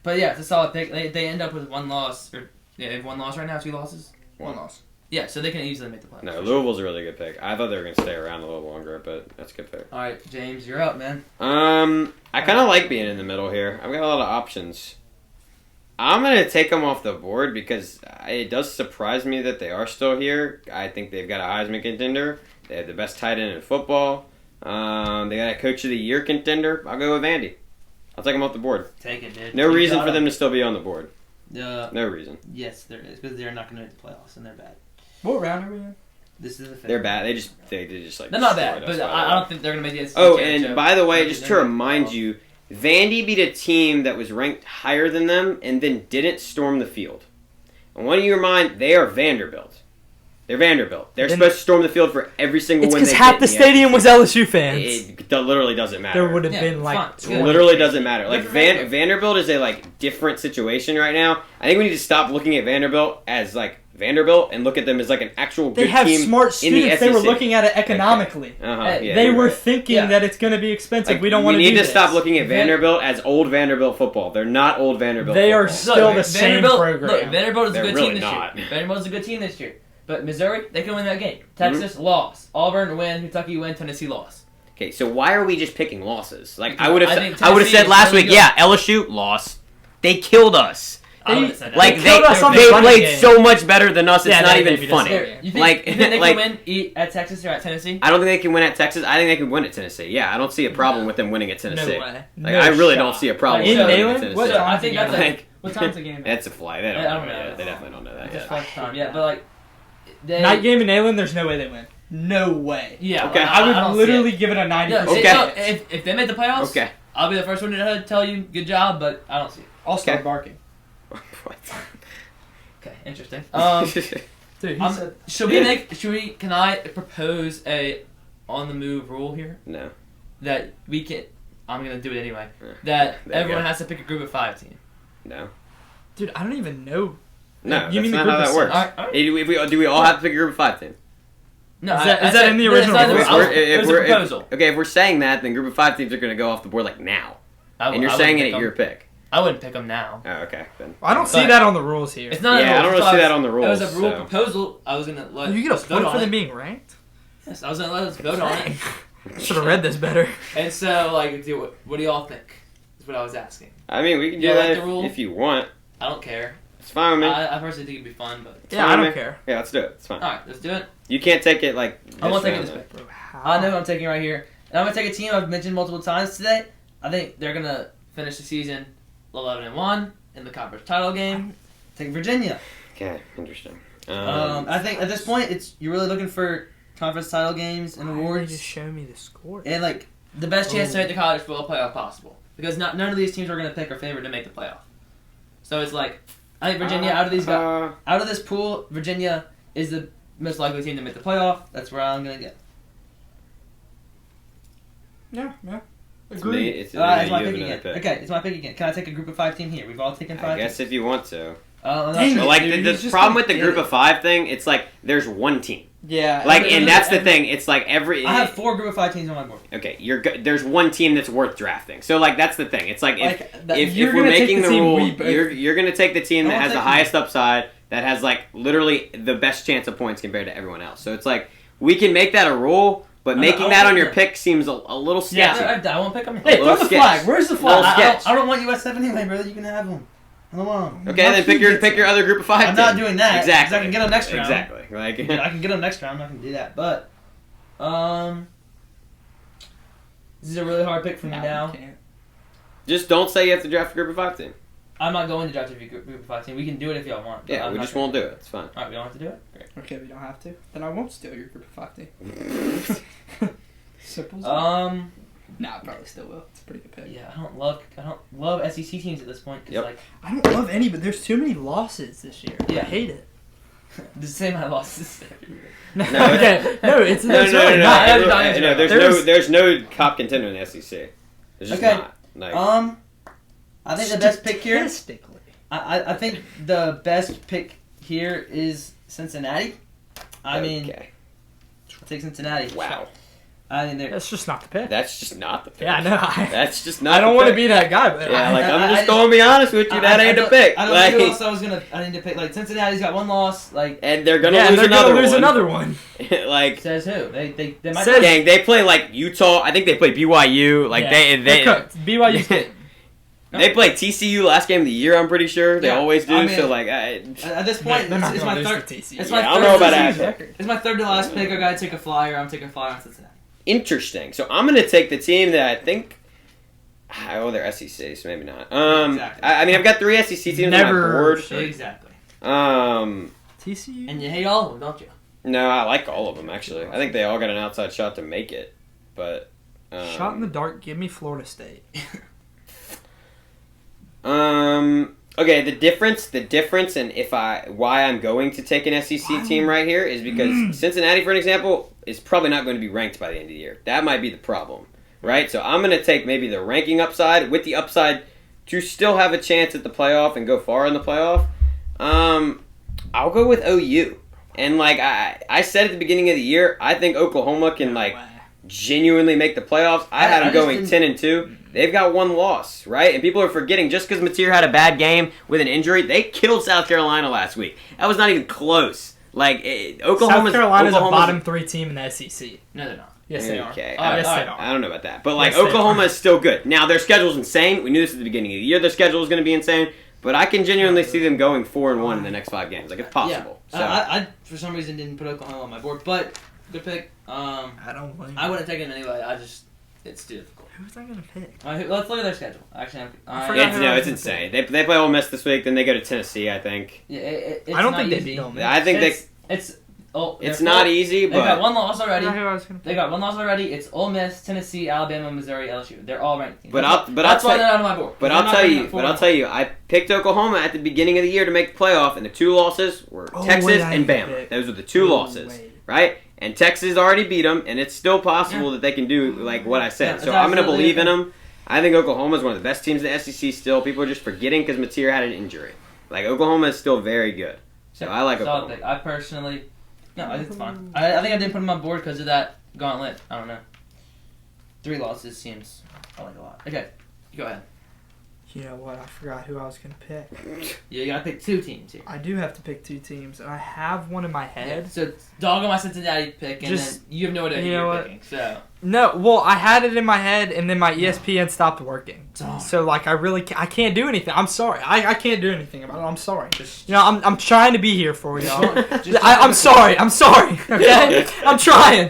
Speaker 1: But yeah, it's a solid pick. They end up with 1 loss, or yeah, they have 1 loss right now, 2 losses.
Speaker 3: 1 loss.
Speaker 1: Yeah, so they can easily make the playoffs.
Speaker 2: No, Louisville's a really good pick. I thought they were going to stay around a little longer, but that's a good pick.
Speaker 1: All right, James, you're up, man.
Speaker 2: I kind of like being in the middle here. I've got a lot of options. I'm going to take them off the board because it does surprise me that they are still here. I think they've got a Heisman contender. They have the best tight end in football. They got a Coach of the Year contender. I'll go with Vandy. I'll take them off the board.
Speaker 1: Take it, dude.
Speaker 2: No reason for them to still be on the board.
Speaker 1: No
Speaker 2: reason.
Speaker 1: Yes, there is, because they're not going to make the playoffs, and they're bad.
Speaker 3: What round are we in?
Speaker 1: This is the fifth.
Speaker 2: They're bad. They just like.
Speaker 1: They're not bad,
Speaker 2: destroyed
Speaker 1: but
Speaker 2: us,
Speaker 1: I don't think they're going to make the SEC
Speaker 2: Oh,
Speaker 1: championship.
Speaker 2: and by the way, just to
Speaker 1: They're
Speaker 2: remind
Speaker 1: gonna-
Speaker 2: you, Vandy beat a team that was ranked higher than them and then didn't storm the field. And one of you remind, they are Vanderbilt. They're Vanderbilt. They're supposed to storm the field for every single
Speaker 3: It's
Speaker 2: win they
Speaker 3: because
Speaker 2: get.
Speaker 3: half the stadium was LSU fans.
Speaker 2: It literally doesn't matter.
Speaker 3: There would have
Speaker 1: Yeah,
Speaker 3: been like
Speaker 1: fine.
Speaker 3: 20.
Speaker 2: It literally doesn't matter. Like
Speaker 1: Look at Vanderbilt.
Speaker 2: Vanderbilt is a different situation right now. I think we need to stop looking at Vanderbilt as Vanderbilt and look at them as an actual
Speaker 3: They
Speaker 2: good
Speaker 3: have
Speaker 2: team
Speaker 3: smart
Speaker 2: in the
Speaker 3: students. They were
Speaker 2: SEC.
Speaker 3: looking at it economically.
Speaker 2: Yeah,
Speaker 3: They
Speaker 2: you're
Speaker 3: were
Speaker 2: right.
Speaker 3: thinking
Speaker 1: Yeah.
Speaker 3: that it's going to be expensive. We don't want to
Speaker 2: We
Speaker 3: do
Speaker 2: need to
Speaker 3: this.
Speaker 2: stop looking at Vanderbilt as old Vanderbilt football. They're not old Vanderbilt.
Speaker 3: They are
Speaker 2: football.
Speaker 3: still the same program.
Speaker 1: Look, Vanderbilt is a
Speaker 2: They're
Speaker 1: good
Speaker 2: really
Speaker 1: team this
Speaker 2: not.
Speaker 1: year. Vanderbilt is a good team this year. But Missouri, they can win that game. Texas, lost. Auburn, win. Kentucky, win. Tennessee, lost.
Speaker 2: Okay, so why are we just picking losses? I
Speaker 1: Because
Speaker 2: would
Speaker 1: I
Speaker 2: have
Speaker 1: think
Speaker 2: said
Speaker 1: Tennessee is
Speaker 2: last
Speaker 1: really
Speaker 2: week.
Speaker 1: good.
Speaker 2: Yeah, LSU lost. They killed us.
Speaker 1: I wouldn't say that.
Speaker 2: Like
Speaker 3: They killed us on the
Speaker 2: they
Speaker 3: running
Speaker 2: played
Speaker 3: game.
Speaker 2: so much better than us. It's
Speaker 3: Yeah,
Speaker 2: not
Speaker 3: they
Speaker 2: even
Speaker 3: beat us
Speaker 2: funny.
Speaker 3: there.
Speaker 1: You think,
Speaker 2: Like-
Speaker 1: you think they
Speaker 2: like-
Speaker 1: can win at Texas or at Tennessee?
Speaker 2: I don't think they can win at Texas. I think they can win at Tennessee. Yeah, I don't see a problem with them winning at
Speaker 3: No
Speaker 2: Tennessee.
Speaker 3: way.
Speaker 2: Like,
Speaker 3: No
Speaker 2: I really
Speaker 3: shot.
Speaker 2: don't see a problem
Speaker 1: In
Speaker 2: with them winning
Speaker 3: Neyland?
Speaker 2: at Tennessee.
Speaker 3: What
Speaker 1: So
Speaker 3: time?
Speaker 1: I think that's
Speaker 2: Like-
Speaker 3: What time's the game?
Speaker 2: That's a fly. They don't,
Speaker 1: I don't
Speaker 2: know
Speaker 1: know.
Speaker 2: yet. They definitely don't know that
Speaker 1: It's
Speaker 2: yet.
Speaker 1: just first time, yeah. But they,
Speaker 3: Night game in Neyland, there's no way they win. No way.
Speaker 1: Yeah,
Speaker 2: Okay.
Speaker 1: like,
Speaker 3: I would
Speaker 1: don't see
Speaker 3: literally
Speaker 1: it.
Speaker 3: give it a 90%.
Speaker 2: Okay.
Speaker 1: No, if they made the playoffs,
Speaker 2: Okay.
Speaker 1: I'll be the first one to tell you good job, but I don't see it.
Speaker 3: I'll start
Speaker 2: Okay.
Speaker 3: barking.
Speaker 2: What?
Speaker 1: Okay, interesting.
Speaker 3: Dude, he said...
Speaker 1: Can I propose a on the move rule here
Speaker 2: No.
Speaker 1: that we can? I'm gonna do it anyway.
Speaker 2: Yeah.
Speaker 1: That
Speaker 2: There you
Speaker 1: everyone
Speaker 2: go.
Speaker 1: has to pick a group of 5 team.
Speaker 2: No.
Speaker 3: Dude, I don't even know.
Speaker 2: No,
Speaker 3: You mean
Speaker 2: that's
Speaker 3: the
Speaker 2: not
Speaker 3: group
Speaker 2: how that
Speaker 3: of
Speaker 2: works.
Speaker 3: six?
Speaker 1: Alright.
Speaker 2: Do we all have to pick a group of 5 team?
Speaker 1: No,
Speaker 3: Is that
Speaker 1: said-
Speaker 3: in the
Speaker 1: no, it's
Speaker 3: original
Speaker 1: not in the
Speaker 3: rules?
Speaker 1: rules. It was a proposal.
Speaker 2: Okay, if we're saying that, then group of 5 teams are going to go off the board now. And you're saying it at your pick.
Speaker 1: I wouldn't pick them now.
Speaker 2: Oh, okay. Then.
Speaker 3: I don't see
Speaker 1: But-
Speaker 3: that on the rules here.
Speaker 1: It's not.
Speaker 2: Yeah,
Speaker 1: a rule.
Speaker 2: I don't really
Speaker 1: So
Speaker 2: see
Speaker 1: was-
Speaker 2: that on the rules.
Speaker 1: It was a rule
Speaker 2: so.
Speaker 1: proposal. I was gonna let.
Speaker 3: You get a
Speaker 1: us vote
Speaker 3: point for
Speaker 1: on
Speaker 3: them
Speaker 1: it.
Speaker 3: being ranked?
Speaker 1: Yes, I was gonna let us vote on it.
Speaker 3: Should have read this better.
Speaker 1: And so, what do y'all think? Is what I was asking.
Speaker 2: I mean, we can do
Speaker 1: You like
Speaker 2: that
Speaker 1: the rule?
Speaker 2: if you want.
Speaker 1: I don't care.
Speaker 2: It's fine with me.
Speaker 1: I personally think it'd be fun, but
Speaker 2: It's
Speaker 3: Yeah,
Speaker 2: fine
Speaker 3: I
Speaker 2: with
Speaker 3: don't
Speaker 2: me.
Speaker 3: care.
Speaker 2: Yeah, let's do it. It's fine.
Speaker 1: all right, let's do it.
Speaker 2: You can't take it
Speaker 1: I'm not taking
Speaker 2: round,
Speaker 1: this
Speaker 2: though.
Speaker 1: pick.
Speaker 3: Bro, how?
Speaker 1: I know who I'm taking right here, and I'm gonna take a team I've mentioned multiple times today. I think they're gonna finish the season 11-1 in the conference title game. Take Virginia.
Speaker 2: Okay, interesting.
Speaker 1: I think at this point, you're really looking for conference title games and
Speaker 3: Why didn't you
Speaker 1: awards,
Speaker 3: just show me the score.
Speaker 1: and the best chance to
Speaker 3: Oh.
Speaker 1: make the college football playoff possible. Because none of these teams we're gonna pick are favored to make the playoff. So it's I think Virginia out of these guys. Out of this pool, Virginia is the most likely team to make the playoff. That's where I'm gonna get.
Speaker 3: Yeah.
Speaker 2: It's me.
Speaker 3: Agreed.
Speaker 2: It's
Speaker 1: It's my
Speaker 2: you
Speaker 1: pick
Speaker 2: have
Speaker 1: again.
Speaker 2: another pick.
Speaker 1: Okay, it's my pick again. Can I take a group of 5 team here? We've all taken 5.
Speaker 2: I guess if you want to.
Speaker 1: I'm not
Speaker 3: Dang
Speaker 1: sure.
Speaker 3: it.
Speaker 2: But
Speaker 3: dude,
Speaker 2: the
Speaker 3: he's just
Speaker 2: problem
Speaker 3: gonna
Speaker 2: with the
Speaker 3: get
Speaker 2: group
Speaker 3: it.
Speaker 2: of 5 thing, it's there's one team.
Speaker 3: Yeah.
Speaker 2: And that's the thing. It's every.
Speaker 1: I have 4 group of 5 teams on my board.
Speaker 2: Okay, there's one team that's worth drafting. So that's the thing. It's if
Speaker 3: you're
Speaker 2: we're
Speaker 3: gonna take
Speaker 2: making
Speaker 3: the
Speaker 2: the
Speaker 3: team
Speaker 2: rule,
Speaker 3: we both-
Speaker 2: you're gonna take the team
Speaker 1: I
Speaker 2: that
Speaker 1: won't
Speaker 2: has the
Speaker 1: take
Speaker 2: highest upside, that has literally the best chance of points compared to everyone else. So it's we can make that a rule, but making
Speaker 1: I'll
Speaker 2: that on
Speaker 1: take
Speaker 2: your
Speaker 1: that.
Speaker 2: pick seems a little sketchy.
Speaker 1: Yeah, I won't pick them.
Speaker 3: Hey, throw
Speaker 2: Little
Speaker 3: the
Speaker 2: sketch.
Speaker 3: flag. Where's the
Speaker 2: Little
Speaker 3: flag?
Speaker 2: sketch.
Speaker 1: I don't want USF anyway, brother. You can have them. I don't want them.
Speaker 2: Okay, then pick your other group of 5.
Speaker 1: I'm not doing that. 'cause
Speaker 2: Exactly.
Speaker 1: I can get them next round.
Speaker 2: Exactly.
Speaker 1: I can get them next round. I'm not gonna do that. But, this is a really hard pick for me now.
Speaker 2: Just don't say you have to draft a group of 5 team.
Speaker 1: I'm not going to draft a group of 5 team. We can do it if y'all want. but
Speaker 2: Yeah,
Speaker 1: I'm
Speaker 2: we
Speaker 1: not
Speaker 2: just
Speaker 1: gonna
Speaker 2: won't do it. It's fine.
Speaker 1: All right, we don't have to do it. Great.
Speaker 3: Okay, we don't have to. Then I won't steal your group of 5 team. Simple. Nah, I probably still will. It's a pretty good pick.
Speaker 1: Yeah, I don't love SEC teams at this point. Cause
Speaker 2: Yep.
Speaker 3: I don't love any, but there's too many losses this year.
Speaker 1: Yeah.
Speaker 3: I hate it.
Speaker 1: the same I lost this.
Speaker 3: No,
Speaker 2: No,
Speaker 3: okay. No, it's
Speaker 2: No,
Speaker 3: it's really not.
Speaker 2: There's no top contender in the SEC. There's just
Speaker 1: Okay.
Speaker 2: not.
Speaker 1: I think the best pick here.
Speaker 3: Statistically.
Speaker 1: I think the best pick here is Cincinnati. I mean,
Speaker 2: okay.
Speaker 1: I'll take Cincinnati.
Speaker 2: Wow.
Speaker 1: I mean, they're.
Speaker 3: That's just not the pick.
Speaker 2: That's just not the pick.
Speaker 3: Yeah, I know.
Speaker 2: That's just not.
Speaker 3: I don't
Speaker 2: the
Speaker 3: want to
Speaker 2: pick.
Speaker 3: be that guy, but
Speaker 2: Yeah,
Speaker 1: I
Speaker 2: I'm just
Speaker 1: just-
Speaker 2: going to be honest with you. That ain't the pick.
Speaker 1: I don't know who else I was gonna. I need to pick. Cincinnati's got 1 loss.
Speaker 2: And they're gonna
Speaker 3: yeah,
Speaker 2: lose
Speaker 3: they're
Speaker 2: another
Speaker 3: gonna lose
Speaker 2: one.
Speaker 3: another one.
Speaker 1: Says who? They might.
Speaker 3: Says-
Speaker 2: Dang, they play Utah. I think they play BYU.
Speaker 3: Yeah.
Speaker 2: They
Speaker 3: They're cooked. BYU's good.
Speaker 2: They played TCU last game of the year. I'm pretty sure they
Speaker 1: Yeah,
Speaker 2: always do.
Speaker 1: I mean,
Speaker 2: so like,
Speaker 1: At this point,
Speaker 3: They're not
Speaker 1: it's
Speaker 3: gonna
Speaker 1: my
Speaker 3: lose
Speaker 1: third.
Speaker 3: to TCU.
Speaker 1: It's my
Speaker 2: I
Speaker 1: third.
Speaker 2: don't know about
Speaker 1: season.
Speaker 2: that.
Speaker 1: It's my third to last pick. I gotta take a flyer. I'm taking a flyer on Cincinnati.
Speaker 2: interesting. So I'm gonna take the team that I think. Oh, they're SEC, so maybe not.
Speaker 1: Exactly.
Speaker 2: I mean, I've got 3 SEC teams on my
Speaker 3: Never
Speaker 2: board.
Speaker 3: sure.
Speaker 1: Exactly.
Speaker 3: TCU.
Speaker 1: And you hate all of them, don't you?
Speaker 2: No, I like all of them actually. I think they all got an outside shot to make it, but.
Speaker 3: Shot in the dark. Give me Florida State.
Speaker 2: Okay, the difference, and why I'm going to take an SEC team right here is because Cincinnati, for an example, is probably not going to be ranked by the end of the year. That might be the problem, right? So I'm going to take maybe the ranking upside with the upside to still have a chance at the playoff and go far in the playoff. I'll go with OU, and like I said at the beginning of the year, I think Oklahoma can genuinely make the playoffs. I had them going 10-2. They've got 1 loss, right? And people are forgetting just because Mateer had a bad game with an injury, they killed South Carolina last week. That was not even close. Like
Speaker 3: South Carolina's a bottom 3 team in the SEC.
Speaker 1: No, they're not.
Speaker 3: Yes, they are.
Speaker 2: Okay.
Speaker 3: Yes, they are.
Speaker 2: I don't know about that. But like
Speaker 3: Yes, they
Speaker 2: Oklahoma
Speaker 3: are.
Speaker 2: is still good. Now their schedule's insane. We knew this at the beginning of the year. Their schedule was going to be insane. But I can genuinely see them going 4-1 in the next 5 games. Like it's possible.
Speaker 1: Yeah.
Speaker 2: So
Speaker 1: I for some reason didn't put Oklahoma on my board, but good pick.
Speaker 3: I don't blame
Speaker 1: I wouldn't take it anyway. It's too difficult.
Speaker 3: Who's I gonna pick?
Speaker 1: Let's look at their schedule. Actually,
Speaker 2: it's insane. They play Ole Miss this week. Then they go to Tennessee. I think.
Speaker 1: Yeah, it's
Speaker 3: I don't
Speaker 1: not
Speaker 3: think they
Speaker 1: easy.
Speaker 3: beat them.
Speaker 2: I think it's not easy,
Speaker 1: They've got
Speaker 2: but
Speaker 1: 1 loss already.
Speaker 3: Who I was gonna pick.
Speaker 1: They got 1 loss already. It's Ole Miss, Tennessee, Alabama, Missouri, LSU. They're all ranked teams. That's why they're not on my board.
Speaker 2: But I'll tell you, I picked Oklahoma at the beginning of the year to make the playoff, and the 2 losses were Texas and Bama. Those were the 2 losses, right? And Texas already beat them, and it's still possible that they can do like what I said.
Speaker 1: Yeah,
Speaker 2: so I'm going to
Speaker 1: absolutely.
Speaker 2: believe in them. I think Oklahoma is one of the best teams in the SEC still. People are just forgetting because Mateer had an injury. Like Oklahoma is still very good. So I like
Speaker 1: Solid
Speaker 2: Oklahoma.
Speaker 1: pick. I personally, I think it's fine. I think I didn't put them on board because of that gauntlet. I don't know. 3 losses seems I like a lot. Okay, go ahead.
Speaker 3: You know what? I forgot who I was gonna pick.
Speaker 1: Yeah, you gotta pick 2 teams here.
Speaker 3: I do have to pick 2 teams, and I have one in my head.
Speaker 1: So DAWG on my Cincinnati pick, and
Speaker 3: Just-
Speaker 1: then you have no idea who
Speaker 3: you know
Speaker 1: you're
Speaker 3: what?
Speaker 1: picking. So
Speaker 3: No, well, I had it in my head, and then my ESPN stopped working.
Speaker 1: Darn.
Speaker 3: So like, I can't do anything. I'm sorry. I can't do anything about it. I'm sorry. You know, I'm trying to be here for y'all. I'm sorry. I'm sorry. Okay, I'm trying.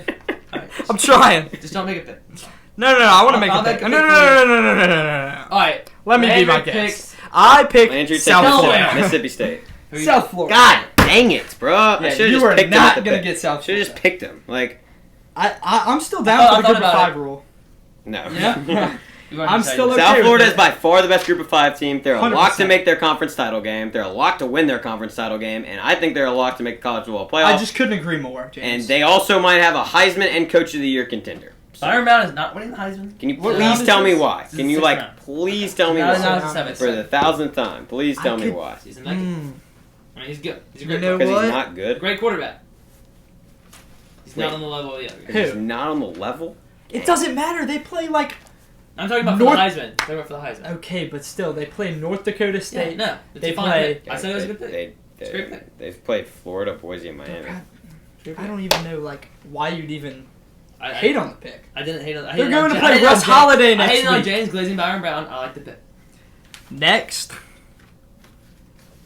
Speaker 1: Alright,
Speaker 3: I'm trying.
Speaker 1: just don't make a pick.
Speaker 3: No. I want to make
Speaker 1: I'll
Speaker 3: a pick.
Speaker 1: make
Speaker 3: No.
Speaker 1: a pick
Speaker 3: No.
Speaker 1: All right,
Speaker 3: Let me be my
Speaker 1: Landry
Speaker 3: guest.
Speaker 1: picks-
Speaker 3: I picked
Speaker 2: Landry
Speaker 3: South
Speaker 2: takes
Speaker 3: Florida.
Speaker 2: Mississippi State.
Speaker 1: who you-
Speaker 3: South Florida.
Speaker 2: God dang it, bro! I should have
Speaker 3: you
Speaker 2: just
Speaker 3: are
Speaker 2: picked
Speaker 3: not
Speaker 2: him.
Speaker 3: gonna get South
Speaker 2: Should have
Speaker 3: Florida.
Speaker 2: just picked him. Like
Speaker 3: I'm still
Speaker 1: I
Speaker 3: down
Speaker 1: thought
Speaker 3: for the group of
Speaker 1: about
Speaker 3: 5
Speaker 1: it.
Speaker 3: rule.
Speaker 2: no.
Speaker 1: Yeah. You already
Speaker 3: I'm
Speaker 1: decided.
Speaker 3: still okay
Speaker 2: South
Speaker 3: with
Speaker 2: Florida
Speaker 3: it.
Speaker 2: is by far the best group of 5 team. They're a lock to
Speaker 3: 100%.
Speaker 2: make their conference title game. They're a lock to win their conference title game, and I think they're a lock to make the college football playoff.
Speaker 3: I just couldn't agree more, James.
Speaker 2: And they also might have a Heisman and Coach of the Year contender. So,
Speaker 1: Iron Mountain is not winning the Heisman.
Speaker 2: can you
Speaker 1: What
Speaker 2: please
Speaker 1: round is
Speaker 2: tell me
Speaker 1: this?
Speaker 2: why?
Speaker 1: This is
Speaker 2: Can you
Speaker 1: the
Speaker 2: like
Speaker 1: sixth round.
Speaker 2: please tell me
Speaker 1: No,
Speaker 2: why?
Speaker 1: it's 7th.
Speaker 2: For the 1000th time, please tell me
Speaker 3: could-
Speaker 2: why.
Speaker 1: Season Megan. I mean, he's good. He's a
Speaker 3: You
Speaker 1: great
Speaker 3: know
Speaker 1: quarterback.
Speaker 2: Because
Speaker 3: what?
Speaker 2: he's not good.
Speaker 1: Great quarterback. He's
Speaker 2: Wait.
Speaker 1: not on the level of the other guys.
Speaker 3: Who?
Speaker 2: He's not on the level.
Speaker 3: It doesn't matter. They play like
Speaker 1: I'm talking about
Speaker 3: North-
Speaker 1: for the Heisman. Talking about for the Heisman.
Speaker 3: okay, but still they play North Dakota
Speaker 1: Yeah,
Speaker 3: State.
Speaker 1: no, it's
Speaker 3: They
Speaker 1: a fine
Speaker 3: play-
Speaker 1: pick. I said it was a good pick. It's a great pick.
Speaker 2: They've played Florida, Boise, and Miami.
Speaker 3: I don't even know like why you'd even
Speaker 1: I
Speaker 3: hate on the pick.
Speaker 1: I didn't hate on. I
Speaker 3: They're
Speaker 1: hated on
Speaker 3: going to
Speaker 1: Ja-
Speaker 3: play
Speaker 1: I hated on
Speaker 3: Russ
Speaker 1: James-
Speaker 3: Holiday
Speaker 1: I
Speaker 3: next
Speaker 1: hated on
Speaker 3: week.
Speaker 1: James Glazing, Byron Brown. I like the pick.
Speaker 3: Next,